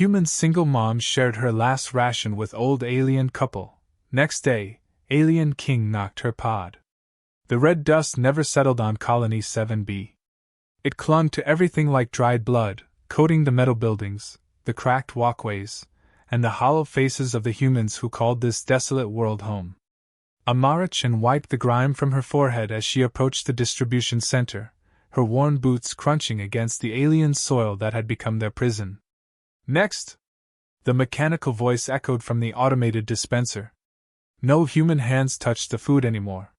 Human single mom shared her last ration with old alien couple. Next day, alien king knocked her pod. The red dust never settled on Colony 7B. It clung to everything like dried blood, coating the metal buildings, the cracked walkways, and the hollow faces of the humans who called this desolate world home. Amara Chin wiped the grime from her forehead as she approached the distribution center, her worn boots crunching against the alien soil that had become their prison. Next! The mechanical voice echoed from the automated dispenser. No human hands touched the food anymore.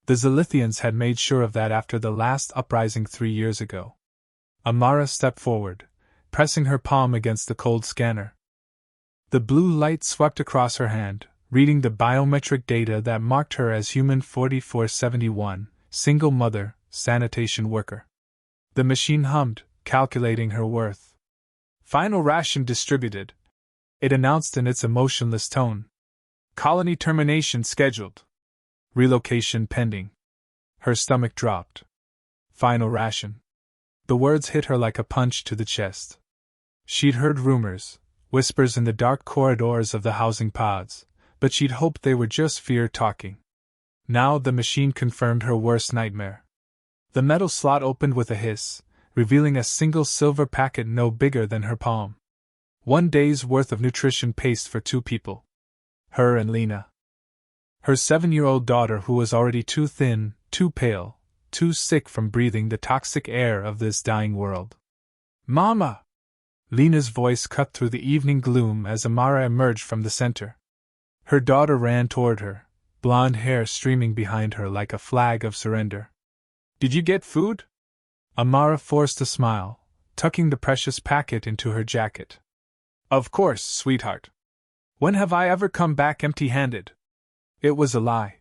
The Zilithians had made sure of that after the last uprising 3 years ago. Amara stepped forward, pressing her palm against the cold scanner. The blue light swept across her hand, reading the biometric data that marked her as Human 4471, single mother, sanitation worker. The machine hummed, calculating her worth. Final ration distributed, it announced in its emotionless tone. Colony termination scheduled. Relocation pending. Her stomach dropped. Final ration. The words hit her like a punch to the chest. She'd heard rumors, whispers in the dark corridors of the housing pods, but she'd hoped they were just fear talking. Now the machine confirmed her worst nightmare. The metal slot opened with a hiss, revealing a single silver packet no bigger than her palm. 1 day's worth of nutrition paste for 2 people. Her and Lena. Her 7-year-old daughter, who was already too thin, too pale, too sick from breathing the toxic air of this dying world. Mama! Lena's voice cut through the evening gloom as Amara emerged from the center. Her daughter ran toward her, blonde hair streaming behind her like a flag of surrender. Did you get food? Amara forced a smile, tucking the precious packet into her jacket. Of course, sweetheart. When have I ever come back empty-handed? It was a lie.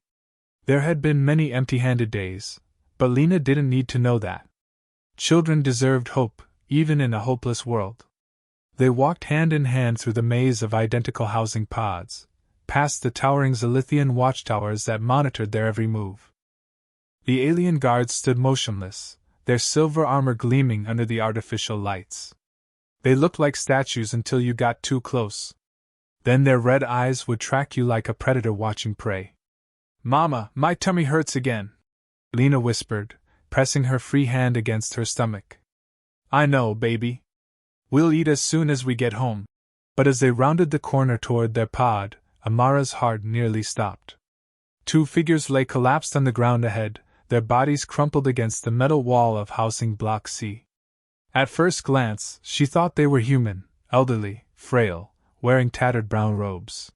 There had been many empty-handed days, but Lena didn't need to know that. Children deserved hope, even in a hopeless world. They walked hand in hand through the maze of identical housing pods, past the towering Zilithian watchtowers that monitored their every move. The alien guards stood motionless, their silver armor gleaming under the artificial lights. They looked like statues until you got too close. Then their red eyes would track you like a predator watching prey. Mama, my tummy hurts again, Lena whispered, pressing her free hand against her stomach. I know, baby. We'll eat as soon as we get home. But as they rounded the corner toward their pod, Amara's heart nearly stopped. 2 figures lay collapsed on the ground ahead, their bodies crumpled against the metal wall of housing block C. At first glance, she thought they were human, elderly, frail, wearing tattered brown robes.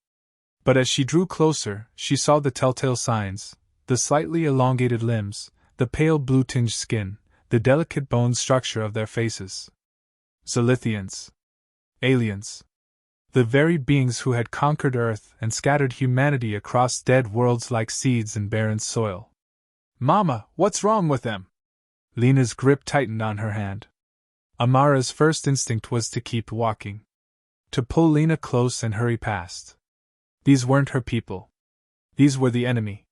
But as she drew closer, she saw the telltale signs, the slightly elongated limbs, the pale blue-tinged skin, the delicate bone structure of their faces. Zilithians. Aliens. The very beings who had conquered Earth and scattered humanity across dead worlds like seeds in barren soil. Mama, what's wrong with them? Lena's grip tightened on her hand. Amara's first instinct was to keep walking. To pull Lena close and hurry past. These weren't her people. These were the enemy.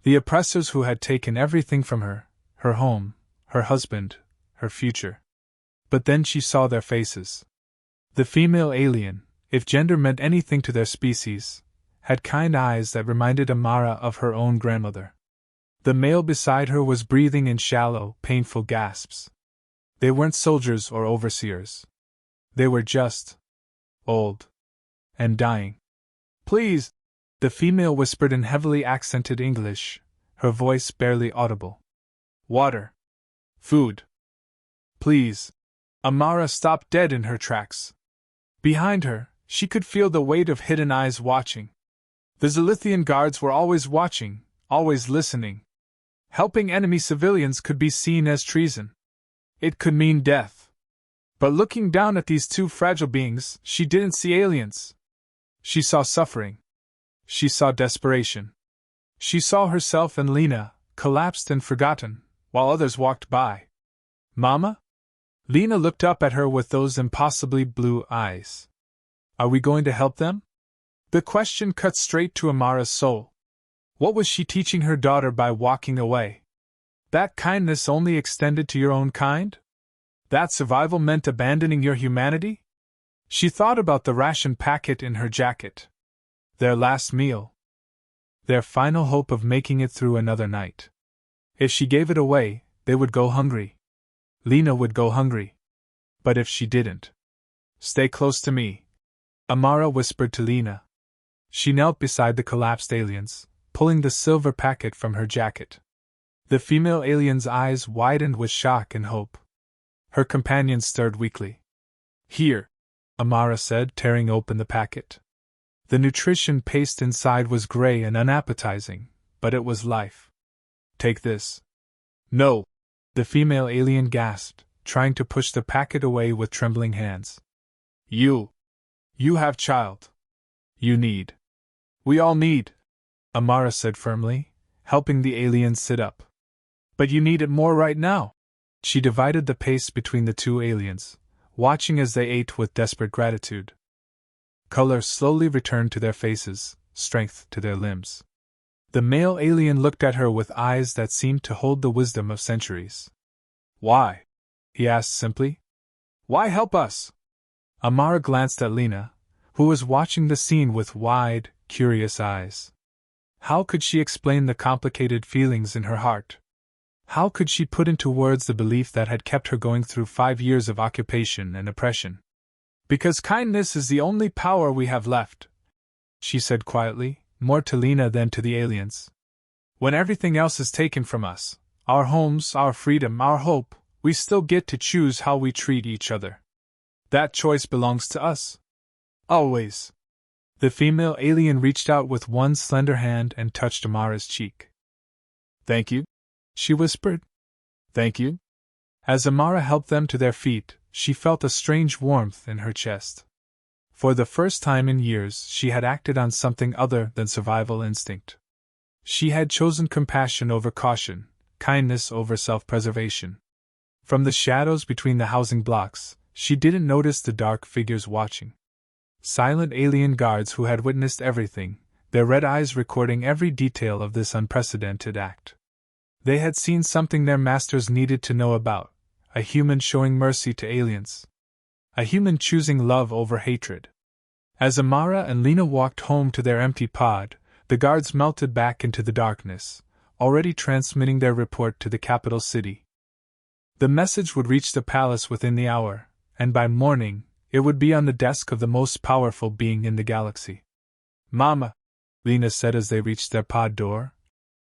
The oppressors who had taken everything from her, her home, her husband, her future. But then she saw their faces. The female alien, if gender meant anything to their species, had kind eyes that reminded Amara of her own grandmother. The male beside her was breathing in shallow, painful gasps. They weren't soldiers or overseers. They were just old and dying. Please, the female whispered in heavily accented English, her voice barely audible. Water. Food. Please. Amara stopped dead in her tracks. Behind her, she could feel the weight of hidden eyes watching. The Zilithian guards were always watching, always listening. Helping enemy civilians could be seen as treason. It could mean death. But looking down at these 2 fragile beings, she didn't see aliens. She saw suffering. She saw desperation. She saw herself and Lena, collapsed and forgotten, while others walked by. Mama? Lena looked up at her with those impossibly blue eyes. Are we going to help them? The question cut straight to Amara's soul. What was she teaching her daughter by walking away? That kindness only extended to your own kind? That survival meant abandoning your humanity? She thought about the ration packet in her jacket. Their last meal. Their final hope of making it through another night. If she gave it away, they would go hungry. Lena would go hungry. But if she didn't. Stay close to me, Amara whispered to Lena. She knelt beside the collapsed aliens, pulling the silver packet from her jacket. The female alien's eyes widened with shock and hope. Her companion stirred weakly. Here, Amara said, tearing open the packet. The nutrition paste inside was gray and unappetizing, but it was life. Take this. No, the female alien gasped, trying to push the packet away with trembling hands. You have child. You need. We all need, Amara said firmly, helping the alien sit up. But you need it more right now. She divided the paste between the two aliens, watching as they ate with desperate gratitude. Color slowly returned to their faces, strength to their limbs. The male alien looked at her with eyes that seemed to hold the wisdom of centuries. Why? He asked simply. Why help us? Amara glanced at Lena, who was watching the scene with wide, curious eyes. How could she explain the complicated feelings in her heart? How could she put into words the belief that had kept her going through 5 years of occupation and oppression? Because kindness is the only power we have left, she said quietly, more to Lena than to the aliens. When everything else is taken from us, our homes, our freedom, our hope, we still get to choose how we treat each other. That choice belongs to us. Always. The female alien reached out with one slender hand and touched Amara's cheek. Thank you, she whispered. Thank you. As Amara helped them to their feet, she felt a strange warmth in her chest. For the first time in years, she had acted on something other than survival instinct. She had chosen compassion over caution, kindness over self-preservation. From the shadows between the housing blocks, she didn't notice the dark figures watching. Silent alien guards who had witnessed everything, their red eyes recording every detail of this unprecedented act. They had seen something their masters needed to know about, a human showing mercy to aliens. A human choosing love over hatred. As Amara and Lena walked home to their empty pod, the guards melted back into the darkness, already transmitting their report to the capital city. The message would reach the palace within the hour, and by morning, it would be on the desk of the most powerful being in the galaxy. Mama, Lena said as they reached their pod door.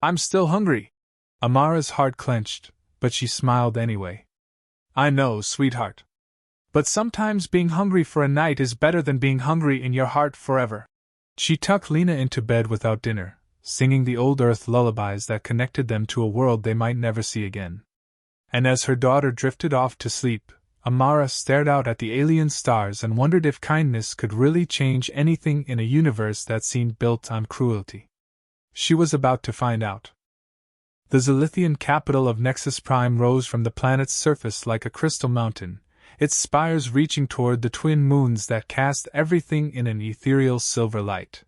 I'm still hungry. Amara's heart clenched, but she smiled anyway. I know, sweetheart. But sometimes being hungry for a night is better than being hungry in your heart forever. She tucked Lena into bed without dinner, singing the old earth lullabies that connected them to a world they might never see again. And as her daughter drifted off to sleep, Amara stared out at the alien stars and wondered if kindness could really change anything in a universe that seemed built on cruelty. She was about to find out. The Zilithian capital of Nexus Prime rose from the planet's surface like a crystal mountain, its spires reaching toward the twin moons that cast everything in an ethereal silver light.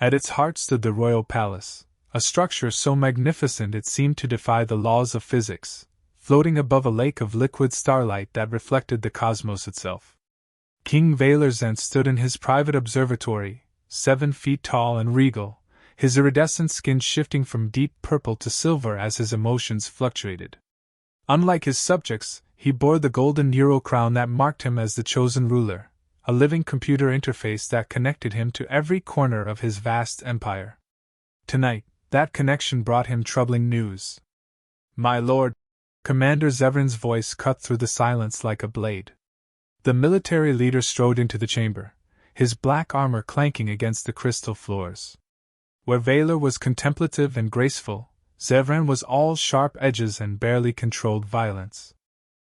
At its heart stood the royal palace, a structure so magnificent it seemed to defy the laws of physics, floating above a lake of liquid starlight that reflected the cosmos itself. King Valerzent stood in his private observatory, 7 feet tall and regal, his iridescent skin shifting from deep purple to silver as his emotions fluctuated. Unlike his subjects, he bore the golden Euro crown that marked him as the chosen ruler, a living computer interface that connected him to every corner of his vast empire. Tonight, that connection brought him troubling news. My lord, Commander Zevran's voice cut through the silence like a blade. The military leader strode into the chamber, his black armor clanking against the crystal floors. Where Valor was contemplative and graceful, Zevran was all sharp edges and barely controlled violence.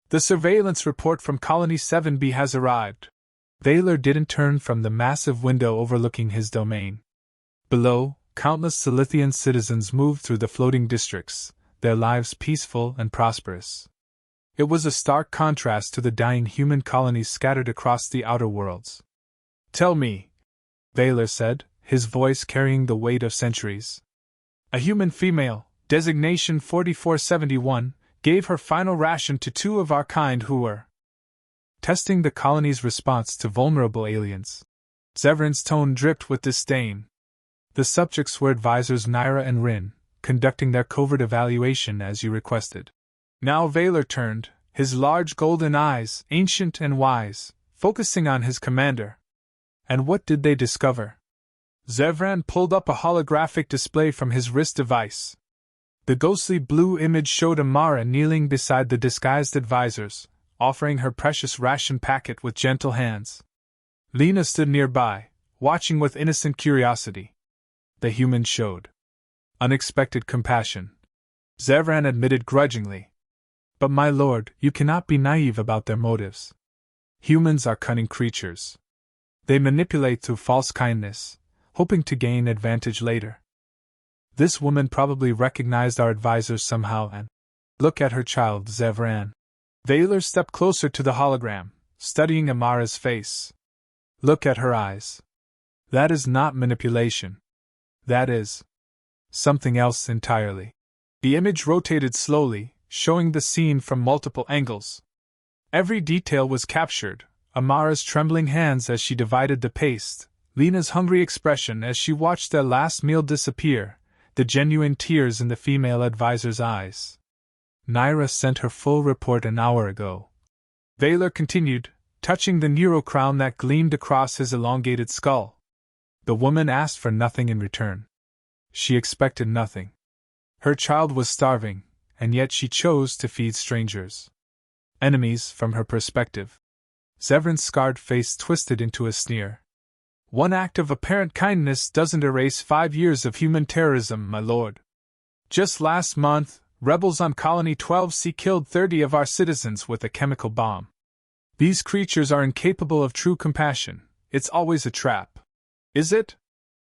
The surveillance report from Colony 7B has arrived. Valor didn't turn from the massive window overlooking his domain. Below, countless Silithian citizens moved through the floating districts, their lives peaceful and prosperous. It was a stark contrast to the dying human colonies scattered across the outer worlds. Tell me, Valor said, his voice carrying the weight of centuries. A human female, designation 4471, gave her final ration to 2 of our kind who were testing the colony's response to vulnerable aliens. Zevran's tone dripped with disdain. The subjects were advisors Naira and Rin, conducting their covert evaluation as you requested. Now Valor turned, his large golden eyes, ancient and wise, focusing on his commander. And what did they discover? Zevran pulled up a holographic display from his wrist device. The ghostly blue image showed Amara kneeling beside the disguised advisors, offering her precious ration packet with gentle hands. Lena stood nearby, watching with innocent curiosity. The human showed unexpected compassion. Zevran admitted grudgingly. But my lord, you cannot be naive about their motives. Humans are cunning creatures. They manipulate through false kindness, hoping to gain advantage later. This woman probably recognized our advisors somehow and… Look at her child, Zevran. Valor stepped closer to the hologram, studying Amara's face. Look at her eyes. That is not manipulation. That is something else entirely. The image rotated slowly, showing the scene from multiple angles. Every detail was captured: Amara's trembling hands as she divided the paste, Lena's hungry expression as she watched their last meal disappear, the genuine tears in the female advisor's eyes. Naira sent her full report an hour ago. Valor continued, touching the neurocrown that gleamed across his elongated skull. The woman asked for nothing in return. She expected nothing. Her child was starving, and yet she chose to feed strangers. Enemies, from her perspective. Zevran's scarred face twisted into a sneer. One act of apparent kindness doesn't erase 5 years of human terrorism, my lord. Just last month, rebels on Colony 12C killed 30 of our citizens with a chemical bomb. These creatures are incapable of true compassion. It's always a trap. Is it?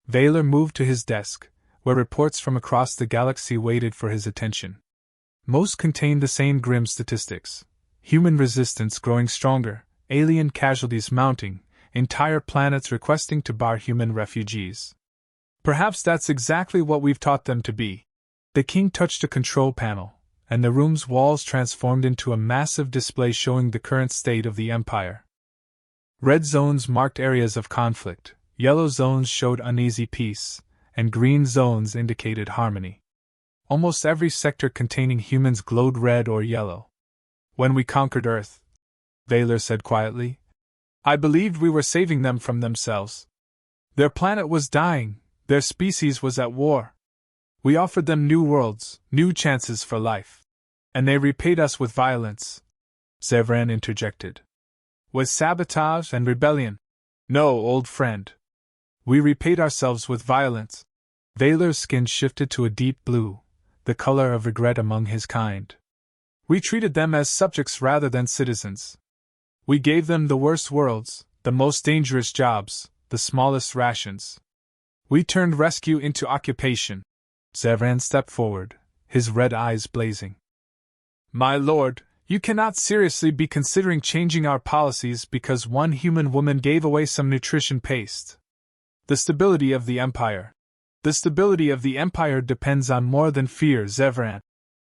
Valor moved to his desk, where reports from across the galaxy waited for his attention. Most contained the same grim statistics. Human resistance growing stronger, alien casualties mounting, entire planets requesting to bar human refugees. Perhaps that's exactly what we've taught them to be. The king touched a control panel, and the room's walls transformed into a massive display showing the current state of the Empire. Red zones marked areas of conflict, yellow zones showed uneasy peace, and green zones indicated harmony. Almost every sector containing humans glowed red or yellow. When we conquered Earth, Valor said quietly, I believed we were saving them from themselves. Their planet was dying, their species was at war. We offered them new worlds, new chances for life. And they repaid us with violence. Zevran interjected. With sabotage and rebellion. No, old friend. We repaid ourselves with violence. Valor's skin shifted to a deep blue, the color of regret among his kind. We treated them as subjects rather than citizens. We gave them the worst worlds, the most dangerous jobs, the smallest rations. We turned rescue into occupation. Zevran stepped forward, his red eyes blazing. My lord, you cannot seriously be considering changing our policies because one human woman gave away some nutrition paste. The stability of the Empire. The stability of the Empire depends on more than fear, Zevran.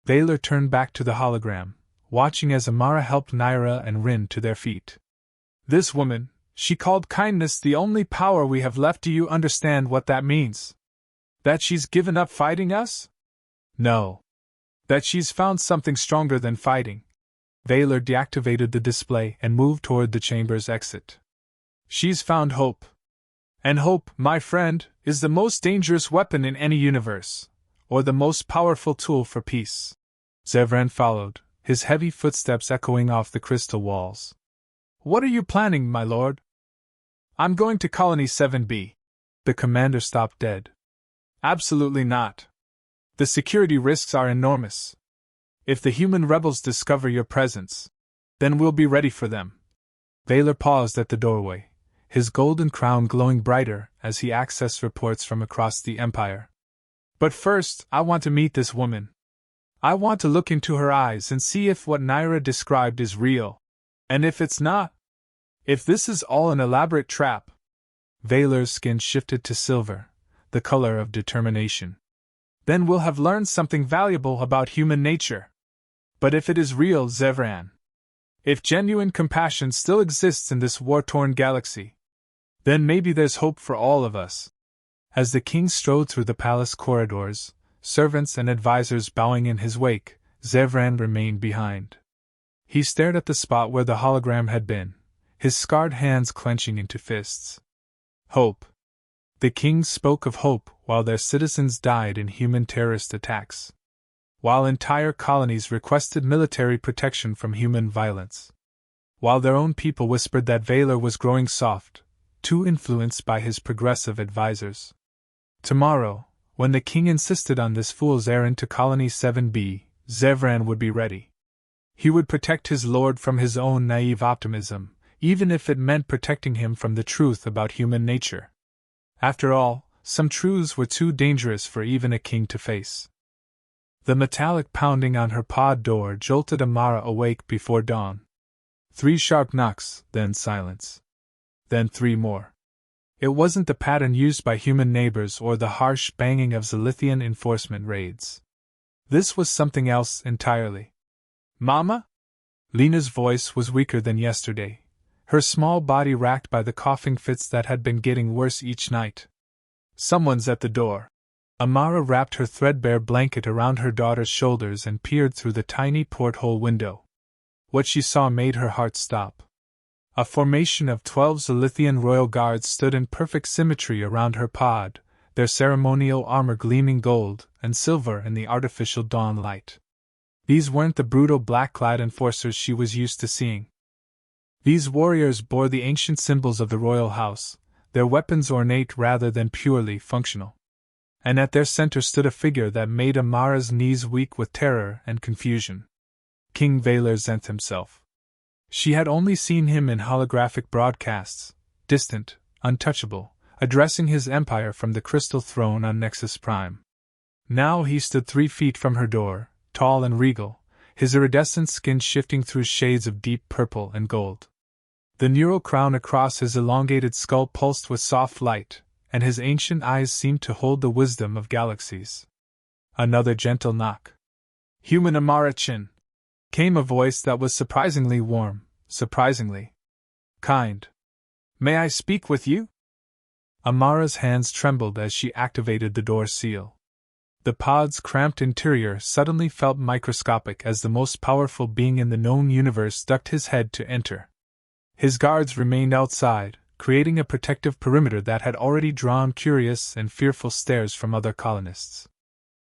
Valor turned back to the hologram, watching as Amara helped Naira and Rin to their feet. This woman, she called kindness the only power we have left. Do you understand what that means? That she's given up fighting us? No. That she's found something stronger than fighting. Valor deactivated the display and moved toward the chamber's exit. She's found hope. And hope, my friend, is the most dangerous weapon in any universe, or the most powerful tool for peace. Zevran followed, his heavy footsteps echoing off the crystal walls. What are you planning, my lord? I'm going to Colony 7B. The commander stopped dead. Absolutely not. The security risks are enormous. If the human rebels discover your presence, then we'll be ready for them. Valor paused at the doorway, his golden crown glowing brighter as he accessed reports from across the Empire. But first, I want to meet this woman. I want to look into her eyes and see if what Naira described is real. And if it's not, if this is all an elaborate trap. Valor's skin shifted to silver, the color of determination. Then we'll have learned something valuable about human nature. But if it is real, Zevran, If genuine compassion still exists in this war-torn galaxy, then maybe there's hope for all of us. As the king strode through the palace corridors, servants and advisors bowing in his wake, Zevran remained behind. He stared at the spot where the hologram had been, his scarred hands clenching into fists. Hope. The king spoke of hope while their citizens died in human terrorist attacks, while entire colonies requested military protection from human violence, while their own people whispered that Valor was growing soft, too influenced by his progressive advisors. Tomorrow, when the king insisted on this fool's errand to Colony 7B, Zevran would be ready. He would protect his lord from his own naive optimism, even if it meant protecting him from the truth about human nature. After all, some truths were too dangerous for even a king to face. The metallic pounding on her pod door jolted Amara awake before dawn. 3 sharp knocks, then silence. Then 3 more. It wasn't the pattern used by human neighbors or the harsh banging of Zilithian enforcement raids. This was something else entirely. Mama? Lena's voice was weaker than yesterday, her small body racked by the coughing fits that had been getting worse each night. Someone's at the door. Amara wrapped her threadbare blanket around her daughter's shoulders and peered through the tiny porthole window. What she saw made her heart stop. A formation of 12 Zilithian royal guards stood in perfect symmetry around her pod, their ceremonial armor gleaming gold and silver in the artificial dawn light. These weren't the brutal black-clad enforcers she was used to seeing. These warriors bore the ancient symbols of the royal house, their weapons ornate rather than purely functional. And at their center stood a figure that made Amara's knees weak with terror and confusion. King Valor Zenth himself. She had only seen him in holographic broadcasts, distant, untouchable, addressing his empire from the crystal throne on Nexus Prime. Now he stood 3 feet from her door, tall and regal, his iridescent skin shifting through shades of deep purple and gold. The neural crown across his elongated skull pulsed with soft light, and his ancient eyes seemed to hold the wisdom of galaxies. Another gentle knock. "Human Amara Chin," came a voice that was surprisingly warm, surprisingly kind. "May I speak with you?" Amara's hands trembled as she activated the door seal. The pod's cramped interior suddenly felt microscopic as the most powerful being in the known universe ducked his head to enter. His guards remained outside, creating a protective perimeter that had already drawn curious and fearful stares from other colonists.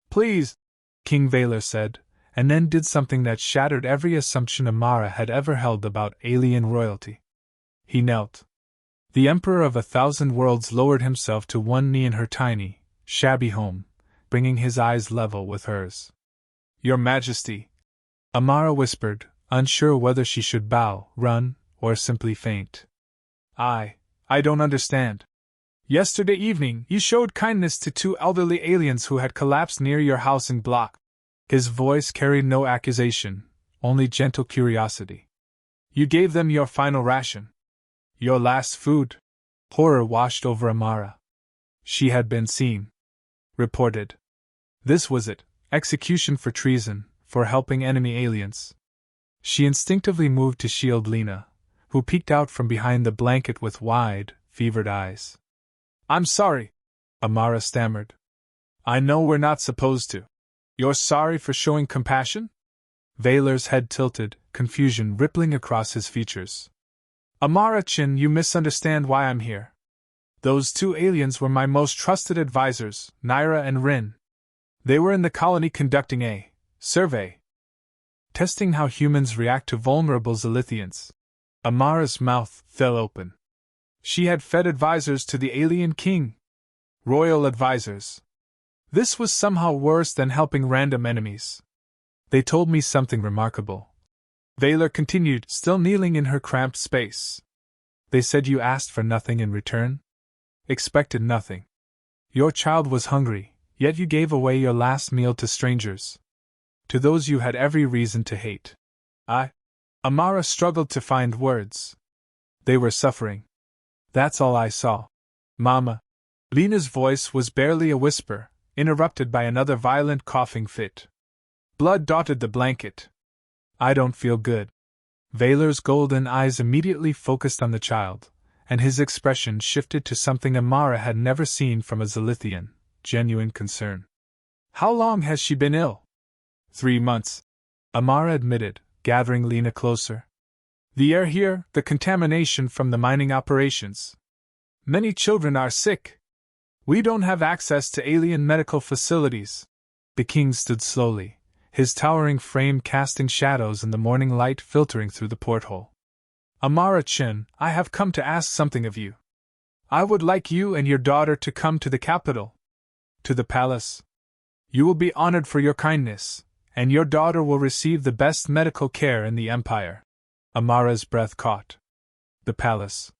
"Please," King Valor said, and then did something that shattered every assumption Amara had ever held about alien royalty. He knelt. The Emperor of 1,000 worlds lowered himself to one knee in her tiny, shabby home, bringing his eyes level with hers. "Your Majesty," Amara whispered, unsure whether she should bow, run, or simply faint. I don't understand. Yesterday evening you showed kindness to 2 elderly aliens who had collapsed near your housing block." His voice carried no accusation, only gentle curiosity. "You gave them your final ration. Your last food." Horror washed over Amara. She had been seen. Reported. This was it, execution for treason, for helping enemy aliens. She instinctively moved to shield Lena, who peeked out from behind the blanket with wide, fevered eyes. "I'm sorry," Amara stammered. "I know we're not supposed to." "You're sorry for showing compassion?" Valor's head tilted, confusion rippling across his features. "Amara Chin, you misunderstand why I'm here. Those 2 aliens were my most trusted advisors, Naira and Rin. They were in the colony conducting a survey, testing how humans react to vulnerable Zilithians." Amara's mouth fell open. She had fed advisors to the alien king. Royal advisors. This was somehow worse than helping random enemies. "They told me something remarkable," Valor continued, still kneeling in her cramped space. "They said you asked for nothing in return? Expected nothing. Your child was hungry, yet you gave away your last meal to strangers. To those you had every reason to hate." Amara struggled to find words. "They were suffering. That's all I saw." "Mama." Lena's voice was barely a whisper, interrupted by another violent coughing fit. Blood dotted the blanket. "I don't feel good." Valor's golden eyes immediately focused on the child, and his expression shifted to something Amara had never seen from a Zalithian: genuine concern. How long has she been ill? 3 months, Amara admitted, gathering Lena closer. The air here, the contamination from the mining operations. Many children are sick. We don't have access to alien medical facilities. The king stood slowly, his towering frame casting shadows in the morning light filtering through the porthole. Amara-chin, I have come to ask something of you. I would like you and your daughter to come to the capital. To the palace. You will be honored for your kindness, and your daughter will receive the best medical care in the empire. Amara's breath caught. The palace.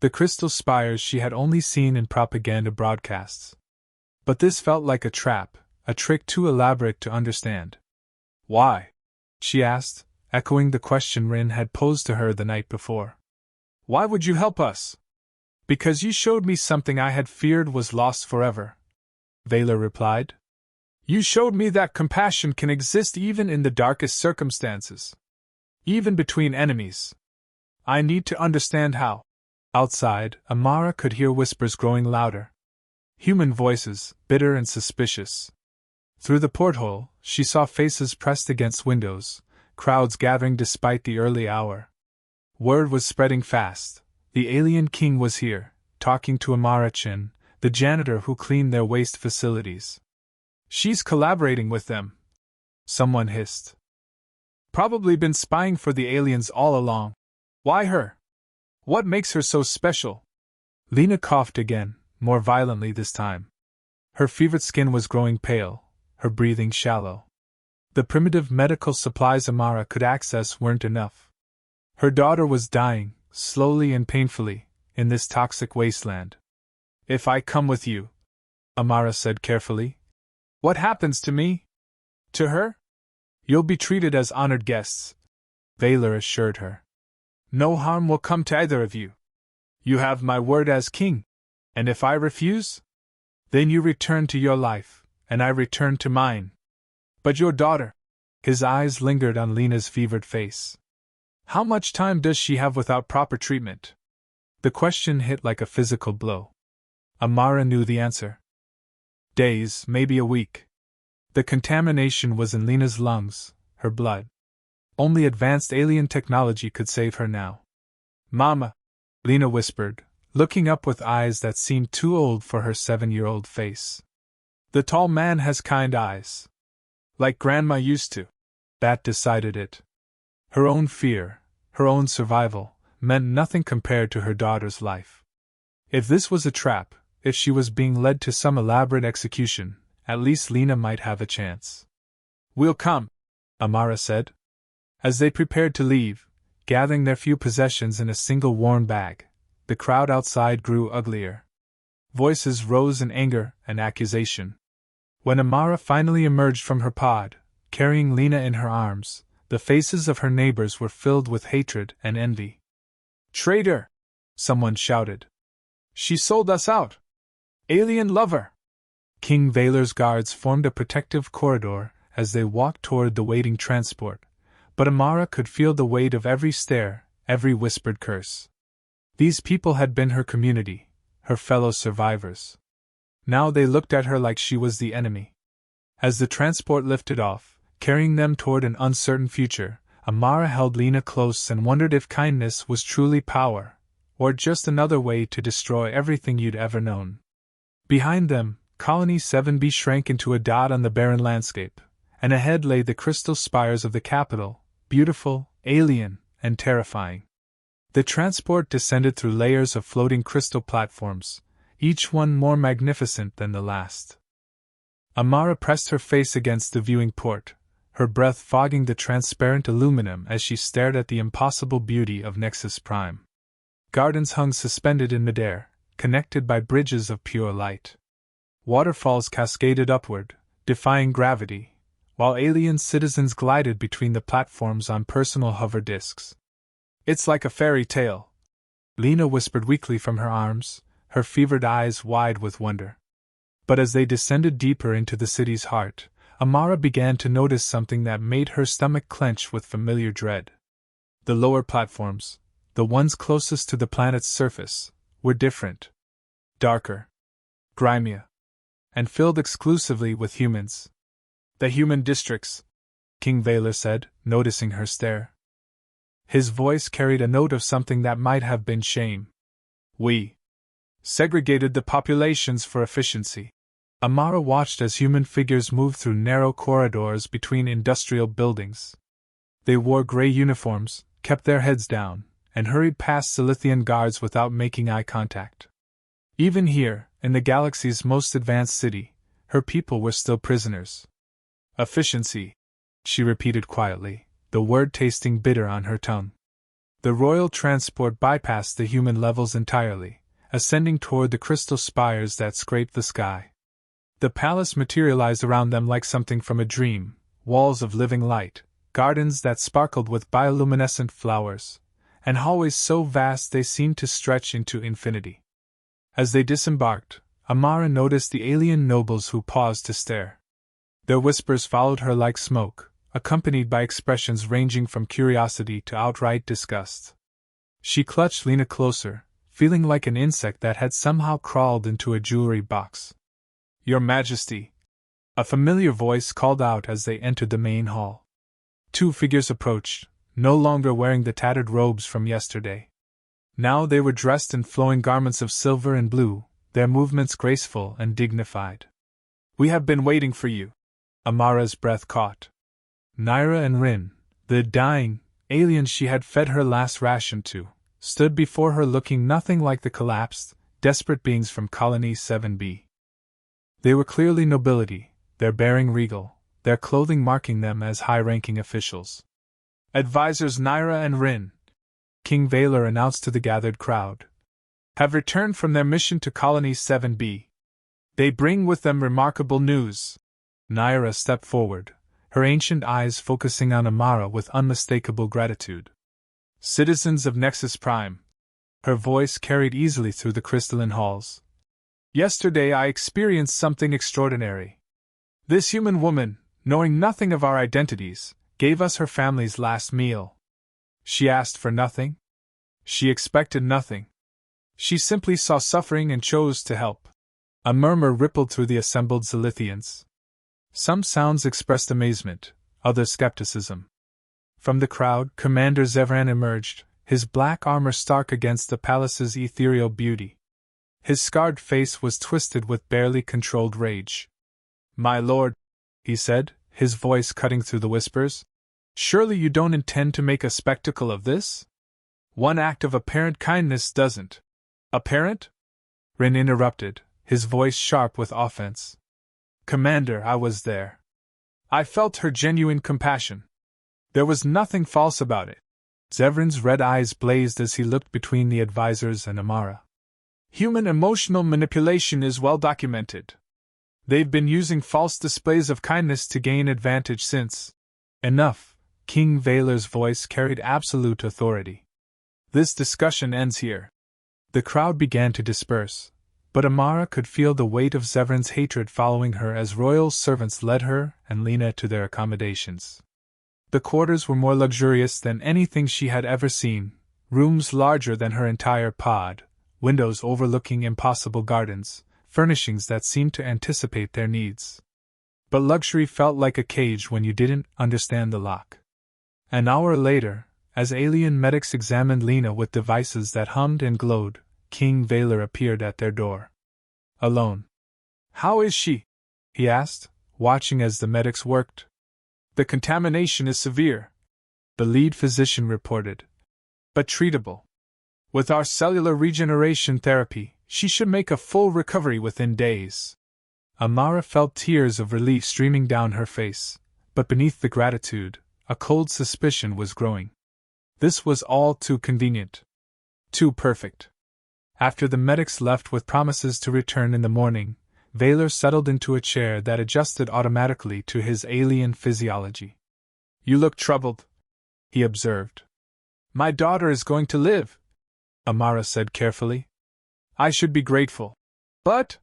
The crystal spires she had only seen in propaganda broadcasts. But this felt like a trap, a trick too elaborate to understand. Why? She asked, echoing the question Rin had posed to her the night before. Why would you help us? Because you showed me something I had feared was lost forever, Valor replied. You showed me that compassion can exist even in the darkest circumstances. Even between enemies. I need to understand how. Outside, Amara could hear whispers growing louder. Human voices, bitter and suspicious. Through the porthole, she saw faces pressed against windows, crowds gathering despite the early hour. Word was spreading fast. The alien king was here, talking to Amara-chin, the janitor who cleaned their waste facilities. She's collaborating with them, someone hissed. Probably been spying for the aliens all along. Why her? What makes her so special? Lena coughed again, more violently this time. Her fevered skin was growing pale, her breathing shallow. The primitive medical supplies Amara could access weren't enough. Her daughter was dying, slowly and painfully, in this toxic wasteland. If I come with you, Amara said carefully. What happens to me? To her? You'll be treated as honored guests, Valor assured her. No harm will come to either of you. You have my word as king, and if I refuse? Then you return to your life, and I return to mine. But your daughter? His eyes lingered on Lena's fevered face. How much time does she have without proper treatment? The question hit like a physical blow. Amara knew the answer. Days, maybe a week. The contamination was in Lena's lungs, her blood. Only advanced alien technology could save her now. Mama, Lena whispered, looking up with eyes that seemed too old for her 7-year-old face. The tall man has kind eyes. Like Grandma used to. That decided it. Her own fear, her own survival, meant nothing compared to her daughter's life. If this was a trap, if she was being led to some elaborate execution, at least Lena might have a chance. We'll come, Amara said. As they prepared to leave, gathering their few possessions in a single worn bag, the crowd outside grew uglier. Voices rose in anger and accusation. When Amara finally emerged from her pod, carrying Lena in her arms, the faces of her neighbors were filled with hatred and envy. Traitor! Someone shouted. She sold us out! Alien lover! King Valor's guards formed a protective corridor as they walked toward the waiting transport, but Amara could feel the weight of every stare, every whispered curse. These people had been her community, her fellow survivors. Now they looked at her like she was the enemy. As the transport lifted off, carrying them toward an uncertain future, Amara held Lena close and wondered if kindness was truly power, or just another way to destroy everything you'd ever known. Behind them, Colony 7B shrank into a dot on the barren landscape, and ahead lay the crystal spires of the capital, beautiful, alien, and terrifying. The transport descended through layers of floating crystal platforms, each one more magnificent than the last. Amara pressed her face against the viewing port, her breath fogging the transparent aluminum as she stared at the impossible beauty of Nexus Prime. Gardens hung suspended in midair, connected by bridges of pure light. Waterfalls cascaded upward, defying gravity, while alien citizens glided between the platforms on personal hover discs. It's like a fairy tale, Lena whispered weakly from her arms, her fevered eyes wide with wonder. But as they descended deeper into the city's heart, Amara began to notice something that made her stomach clench with familiar dread. The lower platforms, the ones closest to the planet's surface, were different. Darker, grimier, and filled exclusively with humans. The human districts, King Valor said, noticing her stare. His voice carried a note of something that might have been shame. We segregated the populations for efficiency. Amara watched as human figures moved through narrow corridors between industrial buildings. They wore gray uniforms, kept their heads down, and hurried past Silithian guards without making eye contact. Even here, in the galaxy's most advanced city, her people were still prisoners. Efficiency, she repeated quietly, the word tasting bitter on her tongue. The royal transport bypassed the human levels entirely, ascending toward the crystal spires that scraped the sky. The palace materialized around them like something from a dream, walls of living light, gardens that sparkled with bioluminescent flowers, and hallways so vast they seemed to stretch into infinity. As they disembarked, Amara noticed the alien nobles who paused to stare. Their whispers followed her like smoke, accompanied by expressions ranging from curiosity to outright disgust. She clutched Lena closer, feeling like an insect that had somehow crawled into a jewelry box. "Your Majesty!" A familiar voice called out as they entered the main hall. Two figures approached, no longer wearing the tattered robes from yesterday. Now they were dressed in flowing garments of silver and blue, their movements graceful and dignified. "We have been waiting for you." Amara's breath caught. Naira and Rin, the dying aliens she had fed her last ration to, stood before her looking nothing like the collapsed, desperate beings from Colony 7B. They were clearly nobility, their bearing regal, their clothing marking them as high-ranking officials. "Advisors Naira and Rin," King Valor announced to the gathered crowd, "have returned from their mission to Colony 7B. They bring with them remarkable news." Naira stepped forward, her ancient eyes focusing on Amara with unmistakable gratitude. "Citizens of Nexus Prime," her voice carried easily through the crystalline halls. "Yesterday I experienced something extraordinary. This human woman, knowing nothing of our identities, gave us her family's last meal. She asked for nothing. She expected nothing. She simply saw suffering and chose to help." A murmur rippled through the assembled Zilithians. Some sounds expressed amazement, others skepticism. From the crowd, Commander Zevran emerged, his black armor stark against the palace's ethereal beauty. His scarred face was twisted with barely controlled rage. "My lord," he said, his voice cutting through the whispers, "surely you don't intend to make a spectacle of this? One act of apparent kindness doesn't." "Apparent?" Rin interrupted, his voice sharp with offense. "Commander, I was there. I felt her genuine compassion. There was nothing false about it." Zevran's red eyes blazed as he looked between the advisors and Amara. "Human emotional manipulation is well documented. They've been using false displays of kindness to gain advantage since." "Enough," King Valor's voice carried absolute authority. "This discussion ends here." The crowd began to disperse, but Amara could feel the weight of Zevran's hatred following her as royal servants led her and Lena to their accommodations. The quarters were more luxurious than anything she had ever seen, rooms larger than her entire pod, windows overlooking impossible gardens, furnishings that seemed to anticipate their needs. But luxury felt like a cage when you didn't understand the lock. An hour later, as alien medics examined Lena with devices that hummed and glowed, King Valor appeared at their door. Alone. "How is she?" he asked, watching as the medics worked. "The contamination is severe," the lead physician reported, "but treatable. With our cellular regeneration therapy, she should make a full recovery within days." Amara felt tears of relief streaming down her face, but beneath the gratitude, a cold suspicion was growing. This was all too convenient. Too perfect. After the medics left with promises to return in the morning, Valor settled into a chair that adjusted automatically to his alien physiology. "You look troubled," he observed. "My daughter is going to live," Amara said carefully. "I should be grateful. But—"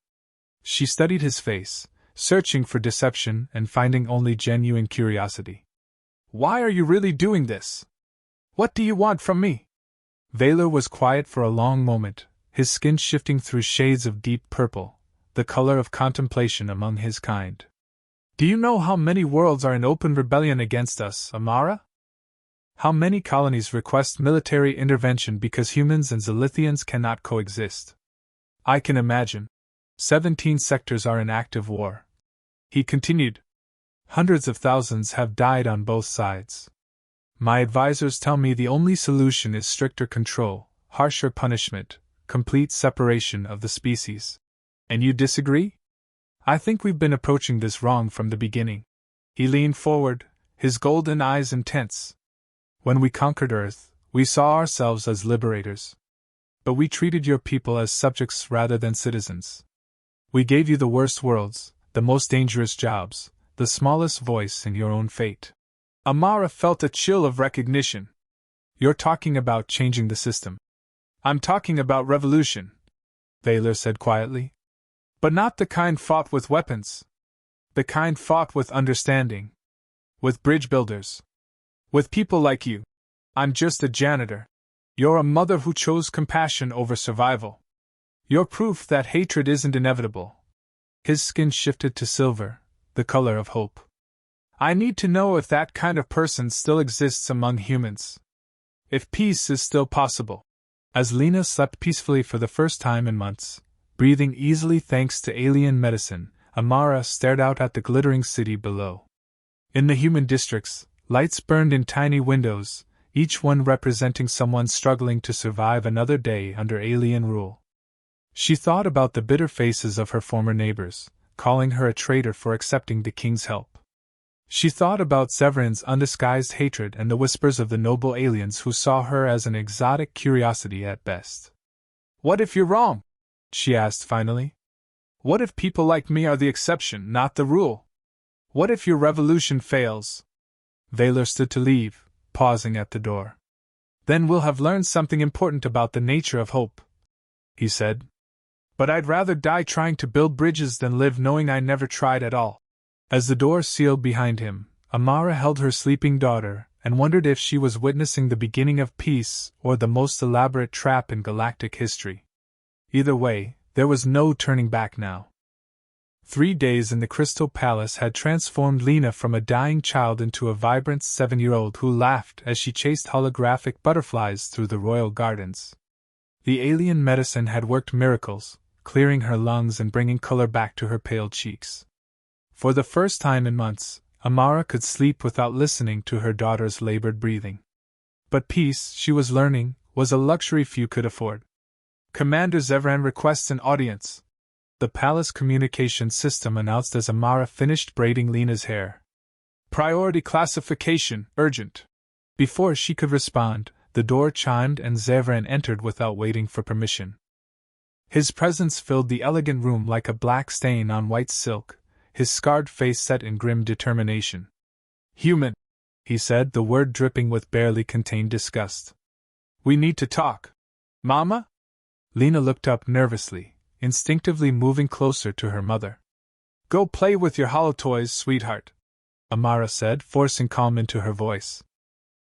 She studied his face, searching for deception and finding only genuine curiosity. "Why are you really doing this?" What do you want from me? Valor was quiet for a long moment, his skin shifting through shades of deep purple, the color of contemplation among his kind. Do you know how many worlds are in open rebellion against us, Amara? How many colonies request military intervention because humans and Zilithians cannot coexist? I can imagine. 17 sectors are in active war. He continued. Hundreds of thousands have died on both sides. My advisors tell me the only solution is stricter control, harsher punishment, complete separation of the species. And you disagree? I think we've been approaching this wrong from the beginning. He leaned forward, his golden eyes intense. When we conquered Earth, we saw ourselves as liberators. But we treated your people as subjects rather than citizens. We gave you the worst worlds, the most dangerous jobs, the smallest voice in your own fate. Amara felt a chill of recognition. You're talking about changing the system. I'm talking about revolution, Valor said quietly. But not the kind fought with weapons. The kind fought with understanding. With bridge builders. With people like you. I'm just a janitor. You're a mother who chose compassion over survival. You're proof that hatred isn't inevitable. His skin shifted to silver, the color of hope. I need to know if that kind of person still exists among humans. If peace is still possible. As Lena slept peacefully for the first time in months, breathing easily thanks to alien medicine, Amara stared out at the glittering city below. In the human districts, lights burned in tiny windows, each one representing someone struggling to survive another day under alien rule. She thought about the bitter faces of her former neighbors, calling her a traitor for accepting the king's help. She thought about Severin's undisguised hatred and the whispers of the noble aliens who saw her as an exotic curiosity at best. What if you're wrong? She asked finally. What if people like me are the exception, not the rule? What if your revolution fails? Valor stood to leave, pausing at the door. Then we'll have learned something important about the nature of hope, he said. But I'd rather die trying to build bridges than live knowing I never tried at all. As the door sealed behind him, Amara held her sleeping daughter and wondered if she was witnessing the beginning of peace or the most elaborate trap in galactic history. Either way, there was no turning back now. 3 days in the Crystal Palace had transformed Lena from a dying child into a vibrant 7-year-old who laughed as she chased holographic butterflies through the royal gardens. The alien medicine had worked miracles, clearing her lungs and bringing color back to her pale cheeks. For the first time in months, Amara could sleep without listening to her daughter's labored breathing. But peace, she was learning, was a luxury few could afford. Commander Zevran requests an audience, the palace communication system announced as Amara finished braiding Lena's hair. Priority classification, urgent. Before she could respond, the door chimed and Zevran entered without waiting for permission. His presence filled the elegant room like a black stain on white silk, his scarred face set in grim determination. Human, he said, the word dripping with barely contained disgust. We need to talk. Mama? Lena looked up nervously, instinctively moving closer to her mother. Go play with your holotoys, sweetheart, Amara said, forcing calm into her voice.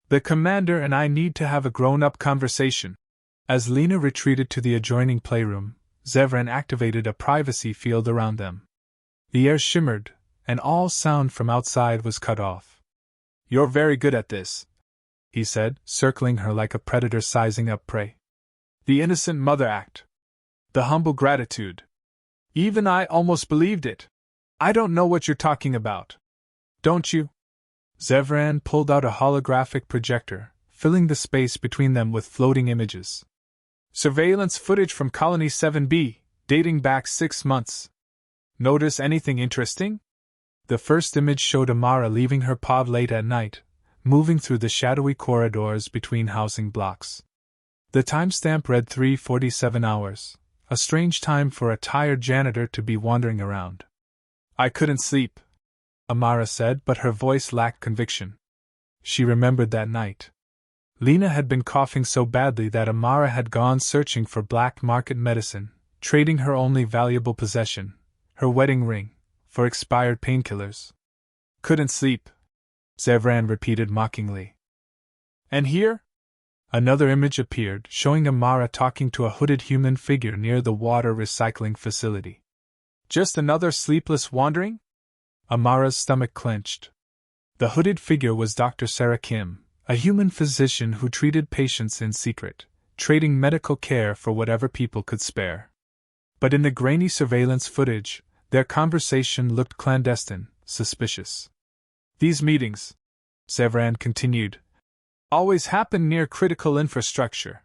The commander and I need to have a grown-up conversation. As Lena retreated to the adjoining playroom, Zevran activated a privacy field around them. The air shimmered, and all sound from outside was cut off. You're very good at this, he said, circling her like a predator sizing up prey. The innocent mother act. The humble gratitude. Even I almost believed it. I don't know what you're talking about. Don't you? Zevran pulled out a holographic projector, filling the space between them with floating images. Surveillance footage from Colony 7B, dating back 6 months. Notice anything interesting? The first image showed Amara leaving her pod late at night, moving through the shadowy corridors between housing blocks. The timestamp read 3:47 hours, a strange time for a tired janitor to be wandering around. I couldn't sleep, Amara said, but her voice lacked conviction. She remembered that night. Lena had been coughing so badly that Amara had gone searching for black market medicine, trading her only valuable possession, her wedding ring, for expired painkillers. Couldn't sleep, Zevran repeated mockingly. And here? Another image appeared, showing Amara talking to a hooded human figure near the water recycling facility. Just another sleepless wandering? Amara's stomach clenched. The hooded figure was Dr. Sarah Kim, a human physician who treated patients in secret, trading medical care for whatever people could spare. But in the grainy surveillance footage, their conversation looked clandestine, suspicious. These meetings, Zevran continued, always happen near critical infrastructure.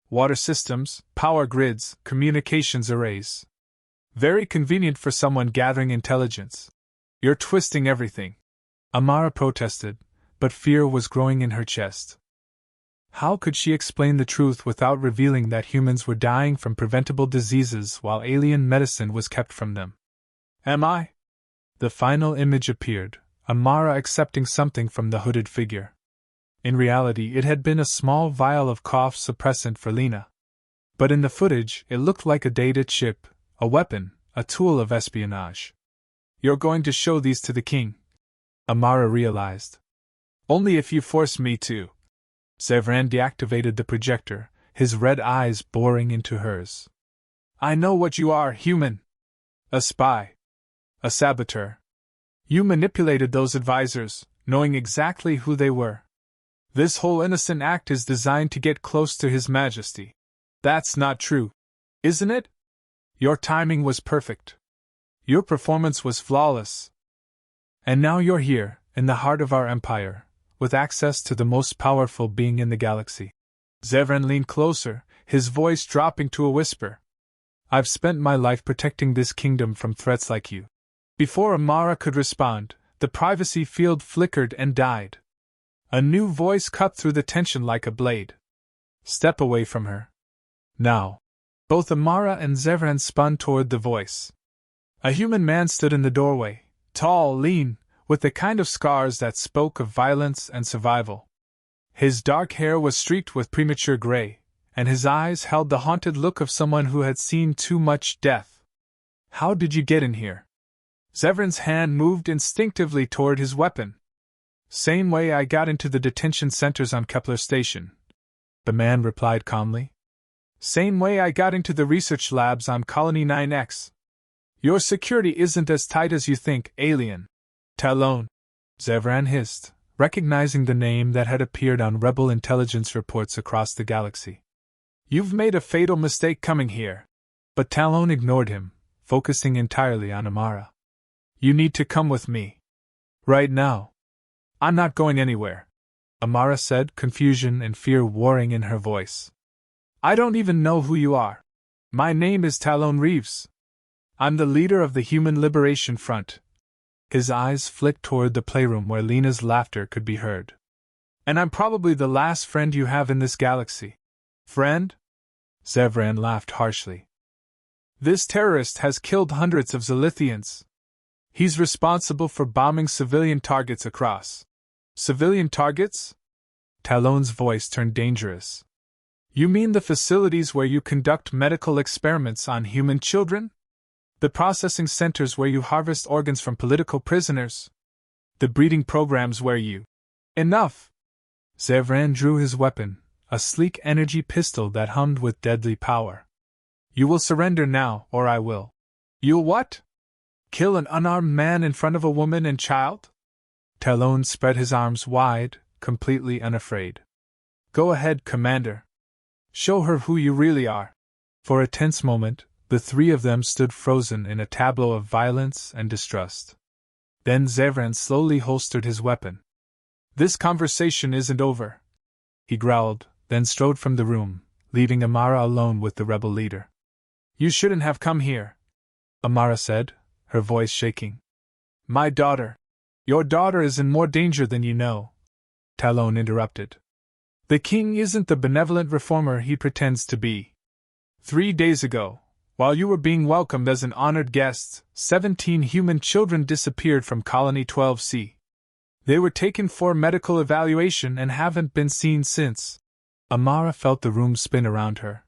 Water systems, power grids, communications arrays. Very convenient for someone gathering intelligence. You're twisting everything. Amara protested, but fear was growing in her chest. How could she explain the truth without revealing that humans were dying from preventable diseases while alien medicine was kept from them? Am I? The final image appeared, Amara accepting something from the hooded figure. In reality, it had been a small vial of cough suppressant for Lena. But in the footage, it looked like a data chip, a weapon, a tool of espionage. You're going to show these to the king, Amara realized. Only if you force me to. Zevran deactivated the projector, his red eyes boring into hers. I know what you are, human. A spy. A saboteur. You manipulated those advisors, knowing exactly who they were. This whole innocent act is designed to get close to His Majesty. That's not true, isn't it? Your timing was perfect. Your performance was flawless. And now you're here, in the heart of our empire, with access to the most powerful being in the galaxy. Zevran leaned closer, his voice dropping to a whisper. I've spent my life protecting this kingdom from threats like you. Before Amara could respond, the privacy field flickered and died. A new voice cut through the tension like a blade. Step away from her. Now. Both Amara and Zevran spun toward the voice. A human man stood in the doorway, tall, lean, with the kind of scars that spoke of violence and survival. His dark hair was streaked with premature gray, and his eyes held the haunted look of someone who had seen too much death. How did you get in here? Zevran's hand moved instinctively toward his weapon. Same way I got into the detention centers on Kepler Station, the man replied calmly. Same way I got into the research labs on Colony 9X. Your security isn't as tight as you think, alien. Talon, Zevran hissed, recognizing the name that had appeared on rebel intelligence reports across the galaxy. You've made a fatal mistake coming here. But Talon ignored him, focusing entirely on Amara. You need to come with me. Right now. I'm not going anywhere, Amara said, confusion and fear warring in her voice. I don't even know who you are. My name is Talon Reeves. I'm the leader of the Human Liberation Front. His eyes flicked toward the playroom where Lena's laughter could be heard. And I'm probably the last friend you have in this galaxy. Friend? Zevran laughed harshly. This terrorist has killed hundreds of Zilithians. He's responsible for bombing civilian targets across. Civilian targets? Talon's voice turned dangerous. You mean the facilities where you conduct medical experiments on human children? The processing centers where you harvest organs from political prisoners? The breeding programs where you... Enough! Zevran drew his weapon, a sleek energy pistol that hummed with deadly power. You will surrender now, or I will. You'll what? Kill an unarmed man in front of a woman and child? Talon spread his arms wide, completely unafraid. Go ahead, Commander. Show her who you really are. For a tense moment, the three of them stood frozen in a tableau of violence and distrust. Then Zevran slowly holstered his weapon. This conversation isn't over, he growled, then strode from the room, leaving Amara alone with the rebel leader. You shouldn't have come here, Amara said, her voice shaking. My daughter. Your daughter is in more danger than you know, Talon interrupted. The king isn't the benevolent reformer he pretends to be. 3 days ago, while you were being welcomed as an honored guest, 17 human children disappeared from Colony 12C. They were taken for medical evaluation and haven't been seen since. Amara felt the room spin around her.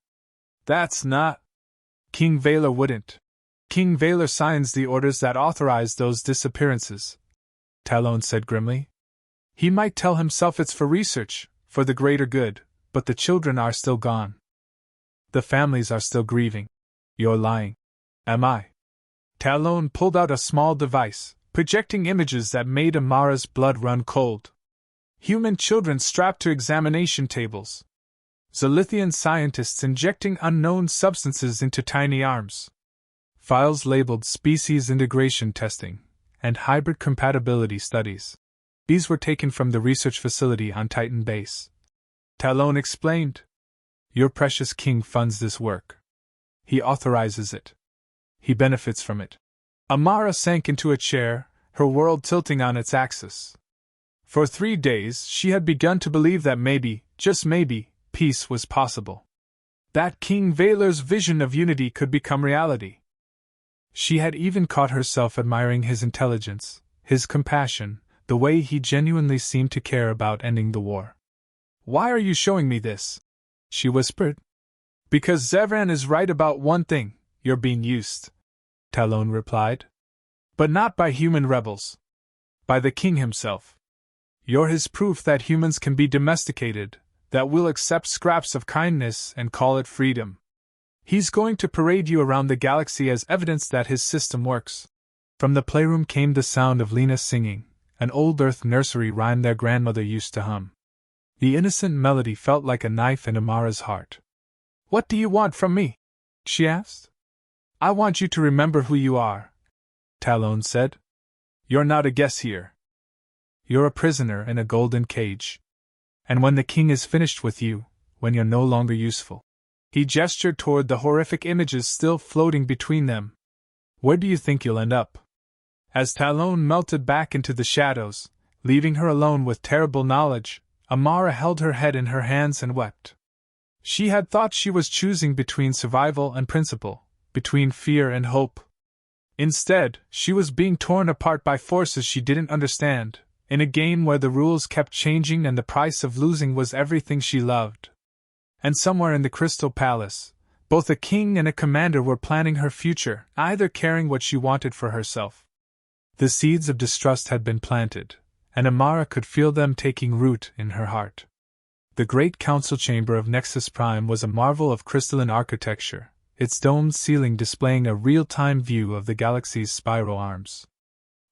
That's not... King Valor wouldn't. King Valor signs the orders that authorize those disappearances, Talon said grimly. He might tell himself it's for research, for the greater good, but the children are still gone. The families are still grieving. You're lying. Am I? Talon pulled out a small device, projecting images that made Amara's blood run cold. Human children strapped to examination tables. Zilithian scientists injecting unknown substances into tiny arms. Files labeled species integration testing and hybrid compatibility studies. These were taken from the research facility on Titan Base. Talon explained. Your precious king funds this work. He authorizes it. He benefits from it. Amara sank into a chair, her world tilting on its axis. For 3 days she had begun to believe that maybe, just maybe, peace was possible. That King Valer's vision of unity could become reality. She had even caught herself admiring his intelligence, his compassion, the way he genuinely seemed to care about ending the war. Why are you showing me this? She whispered. Because Zevran is right about one thing, you're being used, Talon replied. But not by human rebels. By the king himself. You're his proof that humans can be domesticated, that we'll accept scraps of kindness and call it freedom. He's going to parade you around the galaxy as evidence that his system works. From the playroom came the sound of Lena singing, an old Earth nursery rhyme their grandmother used to hum. The innocent melody felt like a knife in Amara's heart. What do you want from me? She asked. I want you to remember who you are, Talon said. You're not a guest here. You're a prisoner in a golden cage. And when the king is finished with you, when you're no longer useful. He gestured toward the horrific images still floating between them. Where do you think you'll end up? As Talon melted back into the shadows, leaving her alone with terrible knowledge, Amara held her head in her hands and wept. She had thought she was choosing between survival and principle, between fear and hope. Instead, she was being torn apart by forces she didn't understand, in a game where the rules kept changing and the price of losing was everything she loved. And somewhere in the Crystal Palace, both a king and a commander were planning her future, either caring what she wanted for herself. The seeds of distrust had been planted, and Amara could feel them taking root in her heart. The great council chamber of Nexus Prime was a marvel of crystalline architecture, its domed ceiling displaying a real-time view of the galaxy's spiral arms.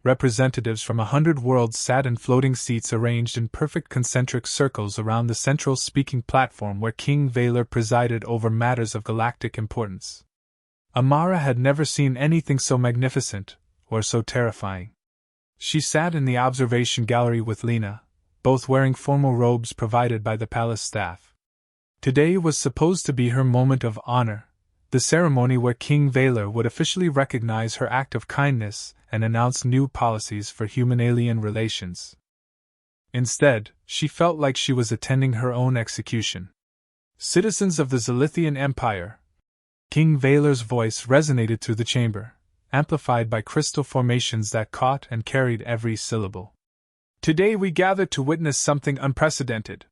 Representatives from 100 worlds sat in floating seats arranged in perfect concentric circles around the central speaking platform where King Valer presided over matters of galactic importance. Amara had never seen anything so magnificent, or so terrifying. She sat in the observation gallery with Lena, both wearing formal robes provided by the palace staff. Today was supposed to be her moment of honor, the ceremony where King Valer would officially recognize her act of kindness and announce new policies for human-alien relations. Instead, she felt like she was attending her own execution. Citizens of the Zilithian Empire. King Valer's voice resonated through the chamber, amplified by crystal formations that caught and carried every syllable. Today we gather to witness something unprecedented.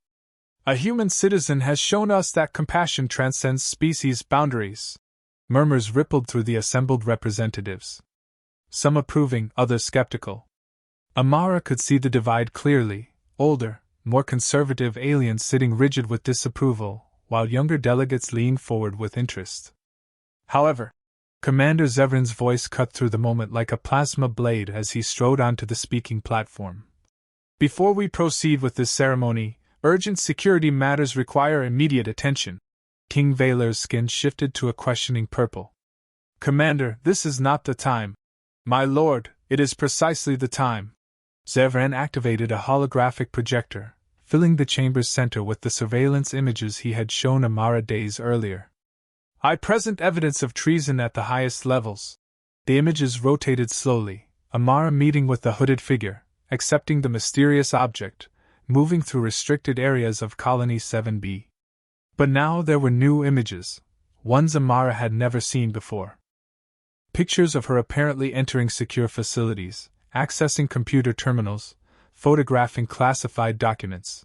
A human citizen has shown us that compassion transcends species boundaries. Murmurs rippled through the assembled representatives. Some approving, others skeptical. Amara could see the divide clearly: older, more conservative aliens sitting rigid with disapproval, while younger delegates leaned forward with interest. However, Commander Zevran's voice cut through the moment like a plasma blade as he strode onto the speaking platform. Before we proceed with this ceremony, urgent security matters require immediate attention. King Valer's skin shifted to a questioning purple. Commander, this is not the time. My lord, it is precisely the time. Zevran activated a holographic projector, filling the chamber's center with the surveillance images he had shown Amara days earlier. I present evidence of treason at the highest levels. The images rotated slowly, Amara meeting with the hooded figure, accepting the mysterious object, moving through restricted areas of Colony 7B. But now there were new images, ones Amara had never seen before. Pictures of her apparently entering secure facilities, accessing computer terminals, photographing classified documents.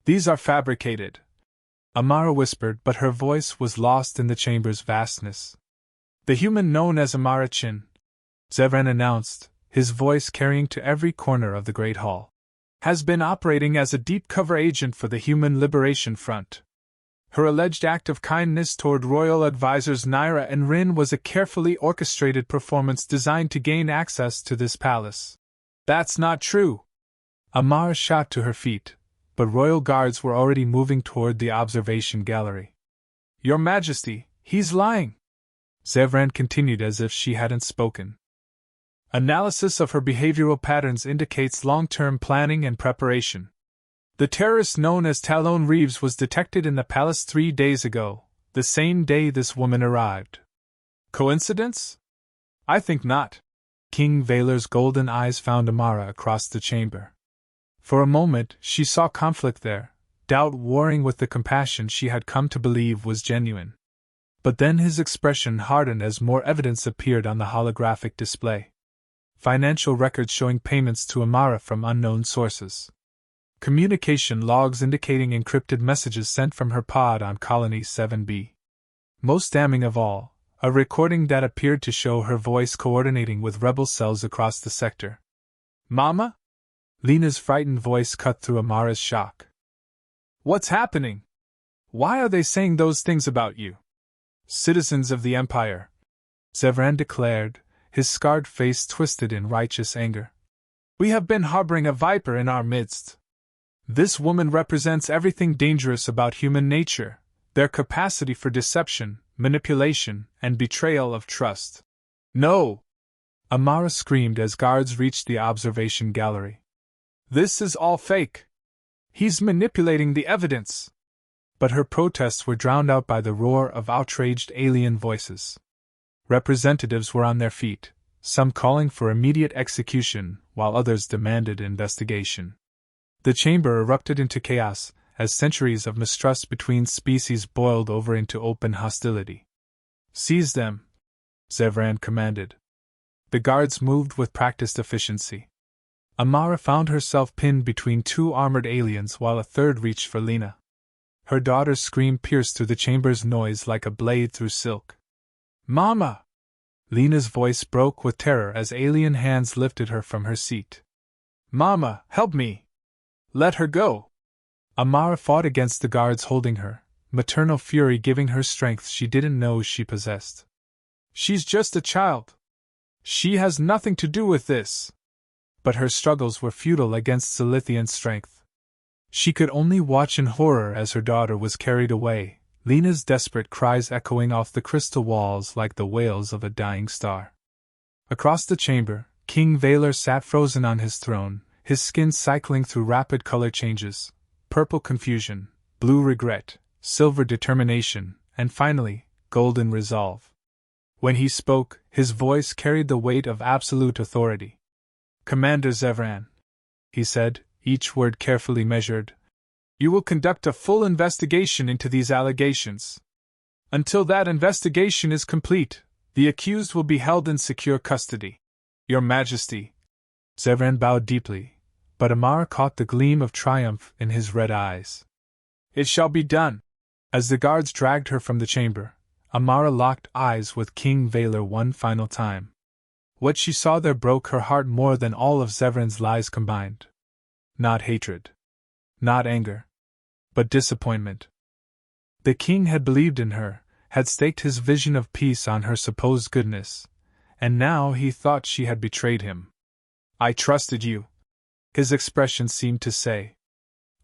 These are fabricated, Amara whispered, but her voice was lost in the chamber's vastness. The human known as Amara Chin, Zevran announced, his voice carrying to every corner of the Great Hall, has been operating as a deep cover agent for the Human Liberation Front. Her alleged act of kindness toward royal advisors Naira and Rin was a carefully orchestrated performance designed to gain access to this palace. That's not true! Amara shot to her feet, but royal guards were already moving toward the observation gallery. Your Majesty, he's lying! Zevran continued as if she hadn't spoken. Analysis of her behavioral patterns indicates long-term planning and preparation. The terrorist known as Talon Reeves was detected in the palace 3 days ago, the same day this woman arrived. Coincidence? I think not. King Valor's golden eyes found Amara across the chamber. For a moment, she saw conflict there, doubt warring with the compassion she had come to believe was genuine. But then his expression hardened as more evidence appeared on the holographic display. Financial records showing payments to Amara from unknown sources. Communication logs indicating encrypted messages sent from her pod on Colony 7B. Most damning of all, a recording that appeared to show her voice coordinating with rebel cells across the sector. Mama? Lena's frightened voice cut through Amara's shock. What's happening? Why are they saying those things about you? Citizens of the Empire, Zevran declared, his scarred face twisted in righteous anger. We have been harboring a viper in our midst. This woman represents everything dangerous about human nature, their capacity for deception, manipulation, and betrayal of trust. No! Amara screamed as guards reached the observation gallery. This is all fake. He's manipulating the evidence. But her protests were drowned out by the roar of outraged alien voices. Representatives were on their feet, some calling for immediate execution, while others demanded investigation. The chamber erupted into chaos, as centuries of mistrust between species boiled over into open hostility. Seize them, Zevran commanded. The guards moved with practiced efficiency. Amara found herself pinned between 2 armored aliens while a third reached for Lena. Her daughter's scream pierced through the chamber's noise like a blade through silk. Mama! Lena's voice broke with terror as alien hands lifted her from her seat. Mama, help me! Let her go! Amara fought against the guards holding her, maternal fury giving her strength she didn't know she possessed. She's just a child. She has nothing to do with this. But her struggles were futile against Silithian's strength. She could only watch in horror as her daughter was carried away, Lena's desperate cries echoing off the crystal walls like the wails of a dying star. Across the chamber, King Valor sat frozen on his throne, his skin cycling through rapid color changes, purple confusion, blue regret, silver determination, and finally, golden resolve. When he spoke, his voice carried the weight of absolute authority. Commander Zevran, he said, each word carefully measured, you will conduct a full investigation into these allegations. Until that investigation is complete, the accused will be held in secure custody. Your Majesty. Zevran bowed deeply, but Amara caught the gleam of triumph in his red eyes. It shall be done. As the guards dragged her from the chamber, Amara locked eyes with King Valor one final time. What she saw there broke her heart more than all of Zevran's lies combined. Not hatred. Not anger. But disappointment. The king had believed in her, had staked his vision of peace on her supposed goodness, and now he thought she had betrayed him. I trusted you. His expression seemed to say.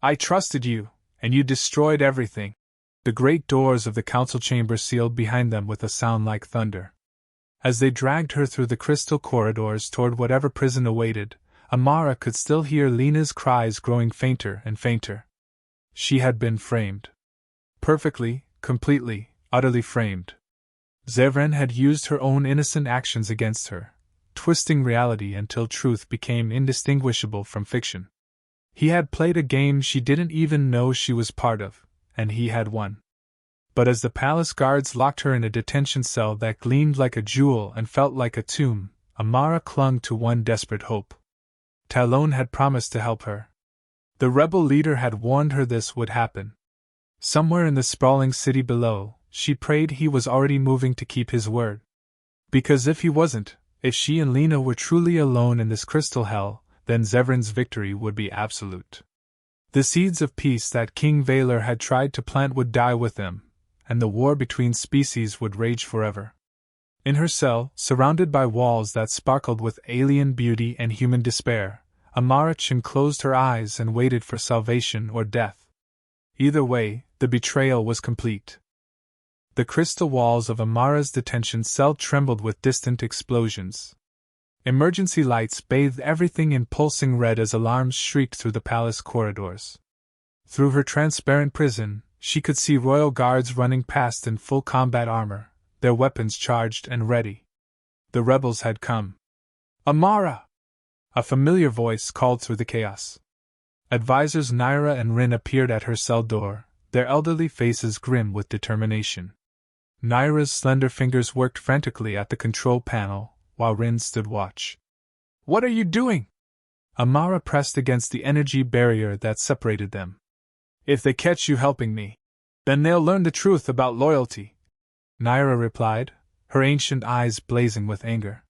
I trusted you, and you destroyed everything. The great doors of the council chamber sealed behind them with a sound like thunder. As they dragged her through the crystal corridors toward whatever prison awaited, Amara could still hear Lena's cries growing fainter and fainter. She had been framed. Perfectly, completely, utterly framed. Zevran had used her own innocent actions against her, twisting reality until truth became indistinguishable from fiction. He had played a game she didn't even know she was part of, and he had won. But as the palace guards locked her in a detention cell that gleamed like a jewel and felt like a tomb, Amara clung to one desperate hope. Talon had promised to help her. The rebel leader had warned her this would happen. Somewhere in the sprawling city below, she prayed he was already moving to keep his word. Because if he wasn't, if she and Lena were truly alone in this crystal hell, then Zevran's victory would be absolute. The seeds of peace that King Valor had tried to plant would die with them, and the war between species would rage forever. In her cell, surrounded by walls that sparkled with alien beauty and human despair, Amarachin closed her eyes and waited for salvation or death. Either way, the betrayal was complete. The crystal walls of Amara's detention cell trembled with distant explosions. Emergency lights bathed everything in pulsing red as alarms shrieked through the palace corridors. Through her transparent prison, she could see royal guards running past in full combat armor, their weapons charged and ready. The rebels had come. "Amara!" A familiar voice called through the chaos. Advisors Naira and Rin appeared at her cell door, their elderly faces grim with determination. Naira's slender fingers worked frantically at the control panel, while Rin stood watch. "What are you doing?" Amara pressed against the energy barrier that separated them. "If they catch you helping me, then they'll learn the truth about loyalty," Naira replied, her ancient eyes blazing with anger.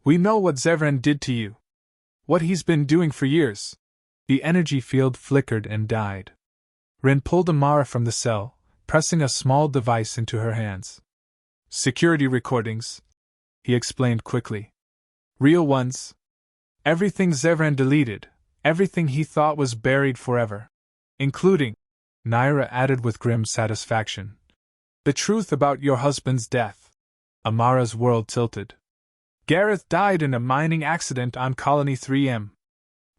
"We know what Zevran did to you. What he's been doing for years." The energy field flickered and died. Rin pulled Amara from the cell, pressing a small device into her hands. "Security recordings," he explained quickly. "Real ones. Everything Zevran deleted, everything he thought was buried forever. Including," Naira added with grim satisfaction, "the truth about your husband's death." Amara's world tilted. "Gareth died in a mining accident on Colony 3M.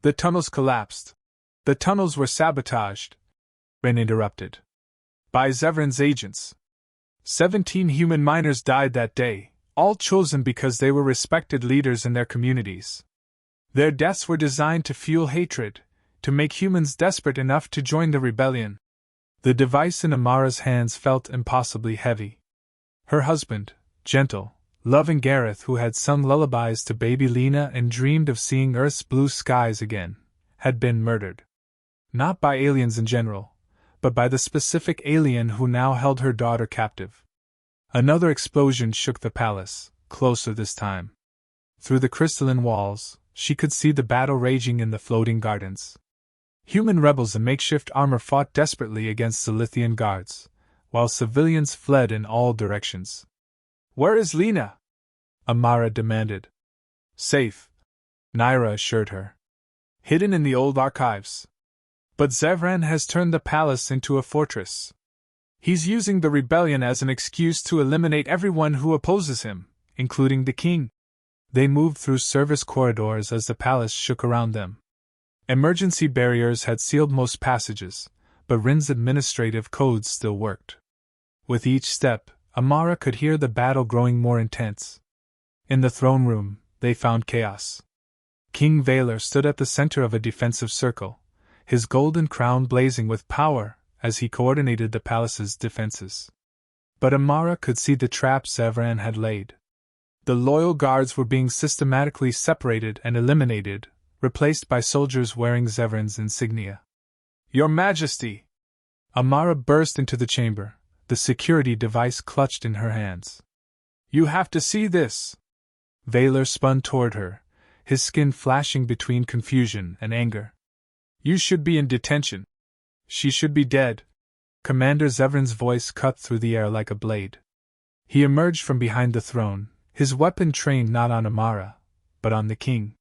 The tunnels collapsed. The tunnels were sabotaged," Rin interrupted. "By Zevran's agents. 17 human miners died that day, all chosen because they were respected leaders in their communities. Their deaths were designed to fuel hatred, to make humans desperate enough to join the rebellion." The device in Amara's hands felt impossibly heavy. Her husband, gentle, loving Gareth, who had sung lullabies to baby Lena and dreamed of seeing Earth's blue skies again, had been murdered. Not by aliens in general, but by the specific alien who now held her daughter captive. Another explosion shook the palace, closer this time. Through the crystalline walls, she could see the battle raging in the floating gardens. Human rebels in makeshift armor fought desperately against Zilithian guards, while civilians fled in all directions. "Where is Lena?" Amara demanded. "Safe," Naira assured her. "Hidden in the old archives. But Zevran has turned the palace into a fortress. He's using the rebellion as an excuse to eliminate everyone who opposes him, including the king." They moved through service corridors as the palace shook around them. Emergency barriers had sealed most passages, but Rin's administrative codes still worked. With each step, Amara could hear the battle growing more intense. In the throne room, they found chaos. King Valor stood at the center of a defensive circle, his golden crown blazing with power as he coordinated the palace's defenses. But Amara could see the trap Zevran had laid. The loyal guards were being systematically separated and eliminated, replaced by soldiers wearing Zevran's insignia. "Your Majesty!" Amara burst into the chamber, the security device clutched in her hands. "You have to see this!" Valor spun toward her, his skin flashing between confusion and anger. "You should be in detention. She should be dead." Commander Zevran's voice cut through the air like a blade. He emerged from behind the throne, his weapon trained not on Amara, but on the king.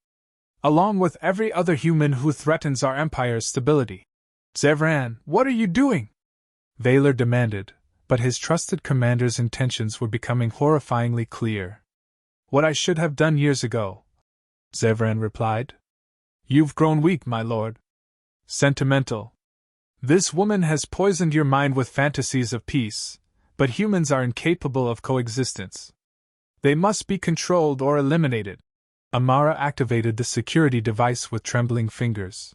"Along with every other human who threatens our empire's stability." "Zevran, what are you doing?" Valor demanded, but his trusted commander's intentions were becoming horrifyingly clear. "What I should have done years ago," Zevran replied. "You've grown weak, my lord. Sentimental. This woman has poisoned your mind with fantasies of peace, but humans are incapable of coexistence. They must be controlled or eliminated." Amara activated the security device with trembling fingers.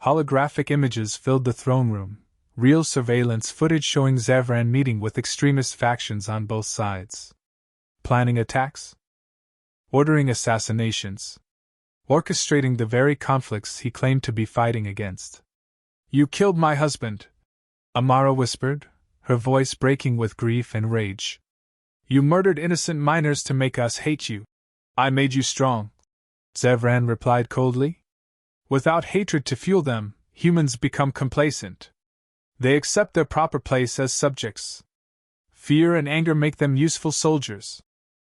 Holographic images filled the throne room, real surveillance footage showing Zevran meeting with extremist factions on both sides. Planning attacks? Ordering assassinations. Orchestrating the very conflicts he claimed to be fighting against. "You killed my husband," Amara whispered, her voice breaking with grief and rage. "You murdered innocent miners to make us hate you. I made you strong," Zevran replied coldly. "Without hatred to fuel them, humans become complacent. They accept their proper place as subjects. Fear and anger make them useful soldiers.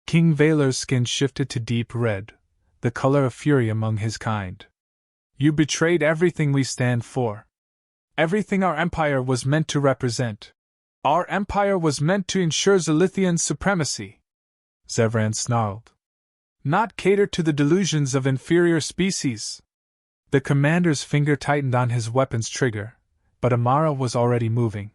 King Valar's skin shifted to deep red, the color of fury among his kind. You betrayed everything we stand for. Everything our empire was meant to represent. Our empire was meant to ensure Zilithian supremacy. Zevran snarled. Not cater to the delusions of inferior species. The commander's finger tightened on his weapon's trigger, but Amara was already moving.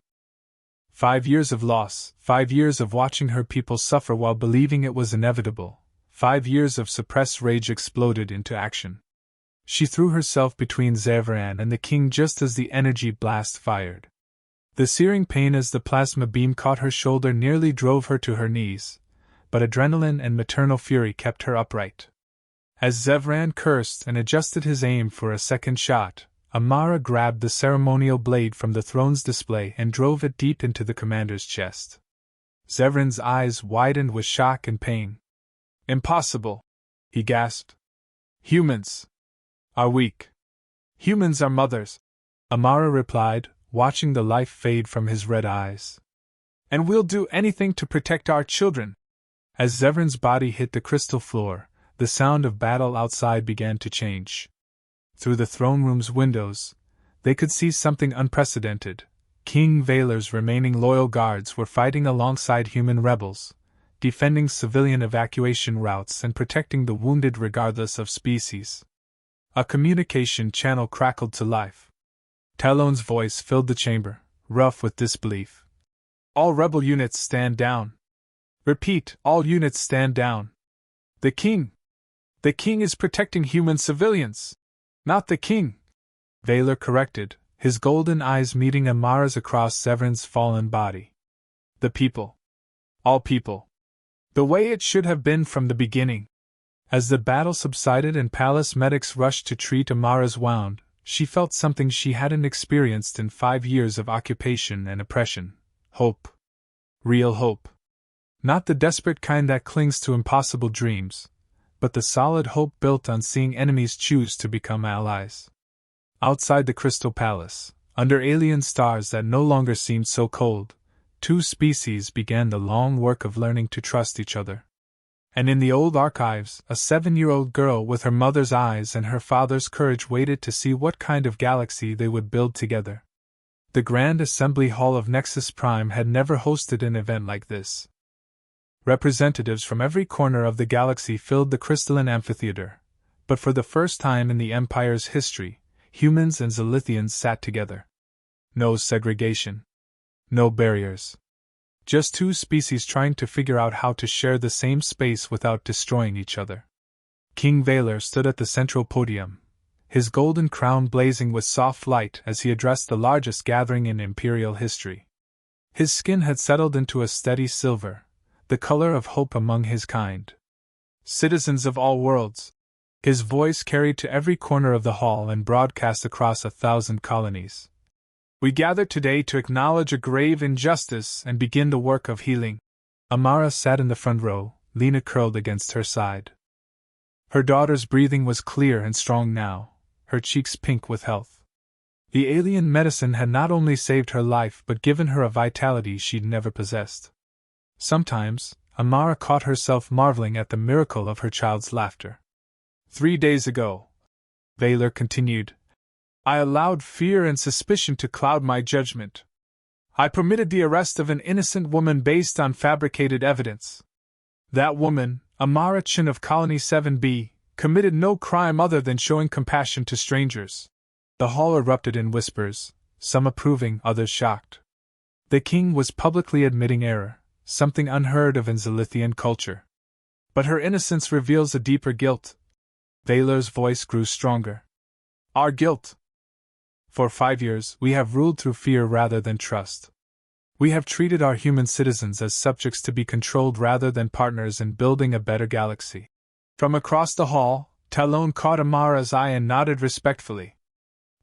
5 years of loss, 5 years of watching her people suffer while believing it was inevitable, 5 years of suppressed rage exploded into action. She threw herself between Zevran and the king just as the energy blast fired. The searing pain as the plasma beam caught her shoulder nearly drove her to her knees, but adrenaline and maternal fury kept her upright. As Zevran cursed and adjusted his aim for a second shot, Amara grabbed the ceremonial blade from the throne's display and drove it deep into the commander's chest. Zevran's eyes widened with shock and pain. Impossible, he gasped. Humans are weak. Humans are mothers, Amara replied, watching the life fade from his red eyes. And we'll do anything to protect our children. As Zevran's body hit the crystal floor, the sound of battle outside began to change. Through the throne room's windows, they could see something unprecedented. King Valar's remaining loyal guards were fighting alongside human rebels, defending civilian evacuation routes and protecting the wounded regardless of species. A communication channel crackled to life. Talon's voice filled the chamber, rough with disbelief. All rebel units stand down. Repeat, all units stand down. The king is protecting human civilians. Not the king, Valar corrected, his golden eyes meeting Amara's across Zevran's fallen body. The people. All people. The way it should have been from the beginning. As the battle subsided and palace medics rushed to treat Amara's wound, she felt something she hadn't experienced in 5 years of occupation and oppression. Hope. Real hope. Not the desperate kind that clings to impossible dreams, but the solid hope built on seeing enemies choose to become allies. Outside the Crystal Palace, under alien stars that no longer seemed so cold, 2 species began the long work of learning to trust each other. And in the old archives, a 7-year-old girl with her mother's eyes and her father's courage waited to see what kind of galaxy they would build together. The Grand Assembly Hall of Nexus Prime had never hosted an event like this. Representatives from every corner of the galaxy filled the crystalline amphitheater, but for the first time in the Empire's history, humans and Zilithians sat together. No segregation. No barriers. Just 2 species trying to figure out how to share the same space without destroying each other. King Valar stood at the central podium, his golden crown blazing with soft light as he addressed the largest gathering in Imperial history. His skin had settled into a steady silver, the color of hope among his kind. Citizens of all worlds, his voice carried to every corner of the hall and broadcast across 1,000 colonies. We gather today to acknowledge a grave injustice and begin the work of healing. Amara sat in the front row, Lena curled against her side. Her daughter's breathing was clear and strong now, her cheeks pink with health. The alien medicine had not only saved her life but given her a vitality she'd never possessed. Sometimes, Amara caught herself marveling at the miracle of her child's laughter. 3 days ago, Valar continued, I allowed fear and suspicion to cloud my judgment. I permitted the arrest of an innocent woman based on fabricated evidence. That woman, Amara Chin of Colony 7B, committed no crime other than showing compassion to strangers. The hall erupted in whispers, some approving, others shocked. The king was publicly admitting error, something unheard of in Zilithian culture. But her innocence reveals a deeper guilt. Valar's voice grew stronger. Our guilt. For 5 years, we have ruled through fear rather than trust. We have treated our human citizens as subjects to be controlled rather than partners in building a better galaxy. From across the hall, Talon caught Amara's eye and nodded respectfully.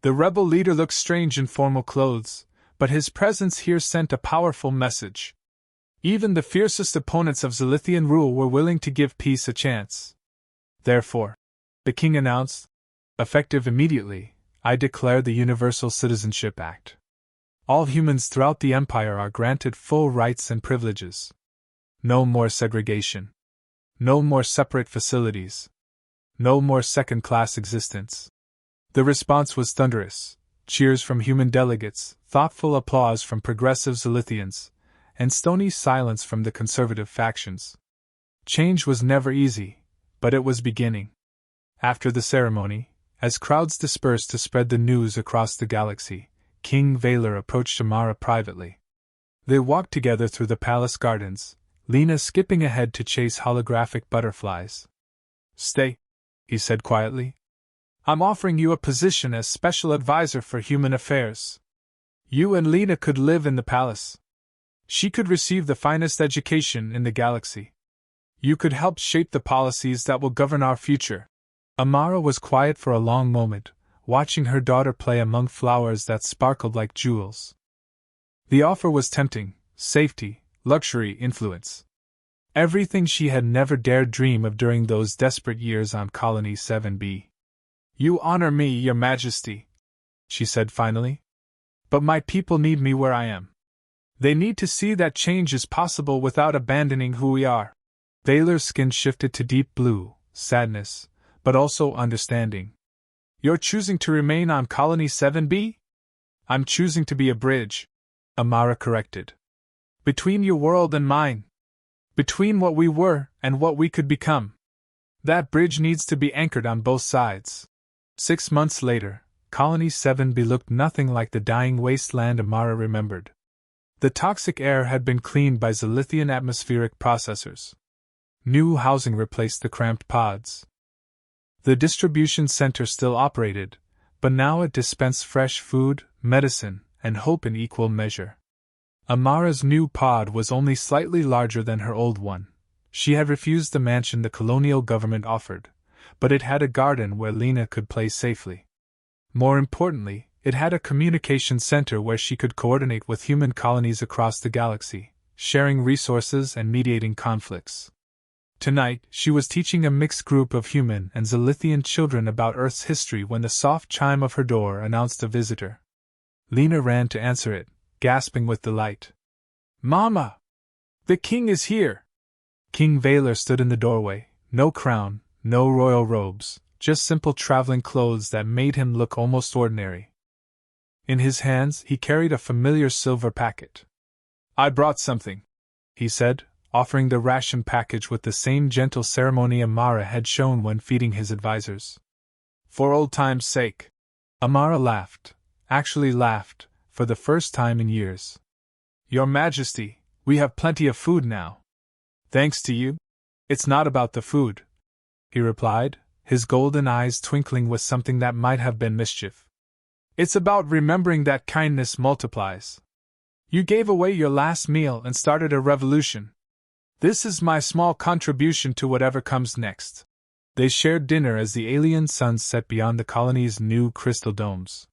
The rebel leader looked strange in formal clothes, but his presence here sent a powerful message. Even the fiercest opponents of Zilithian rule were willing to give peace a chance. Therefore, the king announced, effective immediately, I declare the Universal Citizenship Act. All humans throughout the Empire are granted full rights and privileges. No more segregation. No more separate facilities. No more second-class existence. The response was thunderous. Cheers from human delegates, thoughtful applause from progressive Zilithians, and stony silence from the conservative factions. Change was never easy, but it was beginning. After the ceremony, as crowds dispersed to spread the news across the galaxy, King Valor approached Amara privately. They walked together through the palace gardens, Lena skipping ahead to chase holographic butterflies. "Stay," he said quietly. "I'm offering you a position as special advisor for human affairs. You and Lena could live in the palace. She could receive the finest education in the galaxy. You could help shape the policies that will govern our future." Amara was quiet for a long moment, watching her daughter play among flowers that sparkled like jewels. The offer was tempting: safety, luxury, influence. Everything she had never dared dream of during those desperate years on Colony 7B. "You honor me, Your Majesty," she said finally. "But my people need me where I am. They need to see that change is possible without abandoning who we are." Valor's skin shifted to deep blue, sadness, but also understanding. "You're choosing to remain on Colony 7B? I'm choosing to be a bridge," Amara corrected. "Between your world and mine. Between what we were and what we could become. That bridge needs to be anchored on both sides." 6 months later, Colony 7B looked nothing like the dying wasteland Amara remembered. The toxic air had been cleaned by Zilithian atmospheric processors. New housing replaced the cramped pods. The distribution center still operated, but now it dispensed fresh food, medicine, and hope in equal measure. Amara's new pod was only slightly larger than her old one. She had refused the mansion the colonial government offered, but it had a garden where Lena could play safely. More importantly, it had a communication center where she could coordinate with human colonies across the galaxy, sharing resources and mediating conflicts. Tonight, she was teaching a mixed group of human and Zilithian children about Earth's history when the soft chime of her door announced a visitor. Lena ran to answer it, gasping with delight. "Mama! The king is here!" King Valor stood in the doorway, no crown, no royal robes, just simple traveling clothes that made him look almost ordinary. In his hands, he carried a familiar silver packet. "I brought something," he said, offering the ration package with the same gentle ceremony Amara had shown when feeding his advisors. "For old time's sake." Amara laughed, actually laughed, for the first time in years. "Your Majesty, we have plenty of food now." "Thanks to you. It's not about the food," he replied, his golden eyes twinkling with something that might have been mischief. "It's about remembering that kindness multiplies. You gave away your last meal and started a revolution. This is my small contribution to whatever comes next." They shared dinner as the alien sun set beyond the colony's new crystal domes.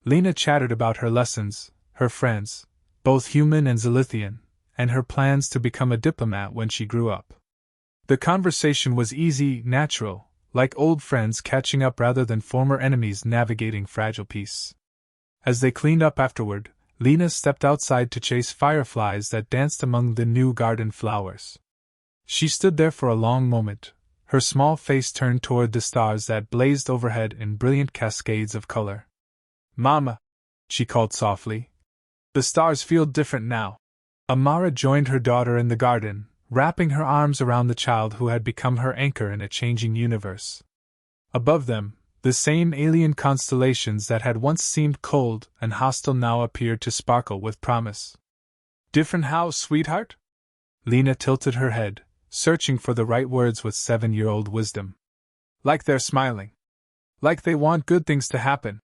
Lena chattered about her lessons, her friends, both human and Zilithian, and her plans to become a diplomat when she grew up. The conversation was easy, natural, like old friends catching up rather than former enemies navigating fragile peace. As they cleaned up afterward, Lena stepped outside to chase fireflies that danced among the new garden flowers. She stood there for a long moment, her small face turned toward the stars that blazed overhead in brilliant cascades of color. "Mama," she called softly. "The stars feel different now." Amara joined her daughter in the garden, wrapping her arms around the child who had become her anchor in a changing universe. Above them, the same alien constellations that had once seemed cold and hostile now appeared to sparkle with promise. "Different how, sweetheart?" Lena tilted her head, searching for the right words with 7-year-old wisdom. "Like they're smiling. Like they want good things to happen."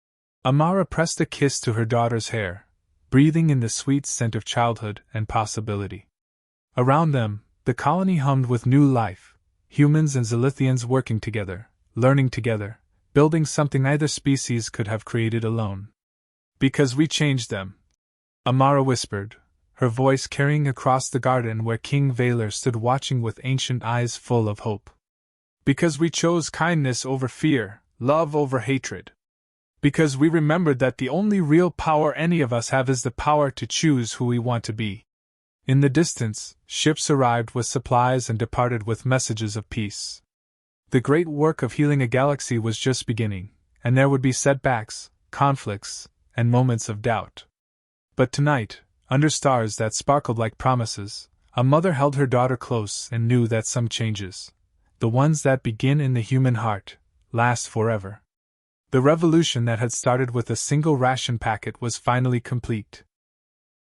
Amara pressed a kiss to her daughter's hair, breathing in the sweet scent of childhood and possibility. Around them, the colony hummed with new life, humans and Zilithians working together, learning together, building something neither species could have created alone. "Because we changed them," Amara whispered, her voice carrying across the garden where King Valor stood watching with ancient eyes full of hope. "Because we chose kindness over fear, love over hatred. Because we remembered that the only real power any of us have is the power to choose who we want to be. In the distance, ships arrived with supplies and departed with messages of peace. The great work of healing a galaxy was just beginning, and there would be setbacks, conflicts, and moments of doubt. But tonight, under stars that sparkled like promises, a mother held her daughter close and knew that some changes, the ones that begin in the human heart, last forever. The revolution that had started with a single ration packet was finally complete.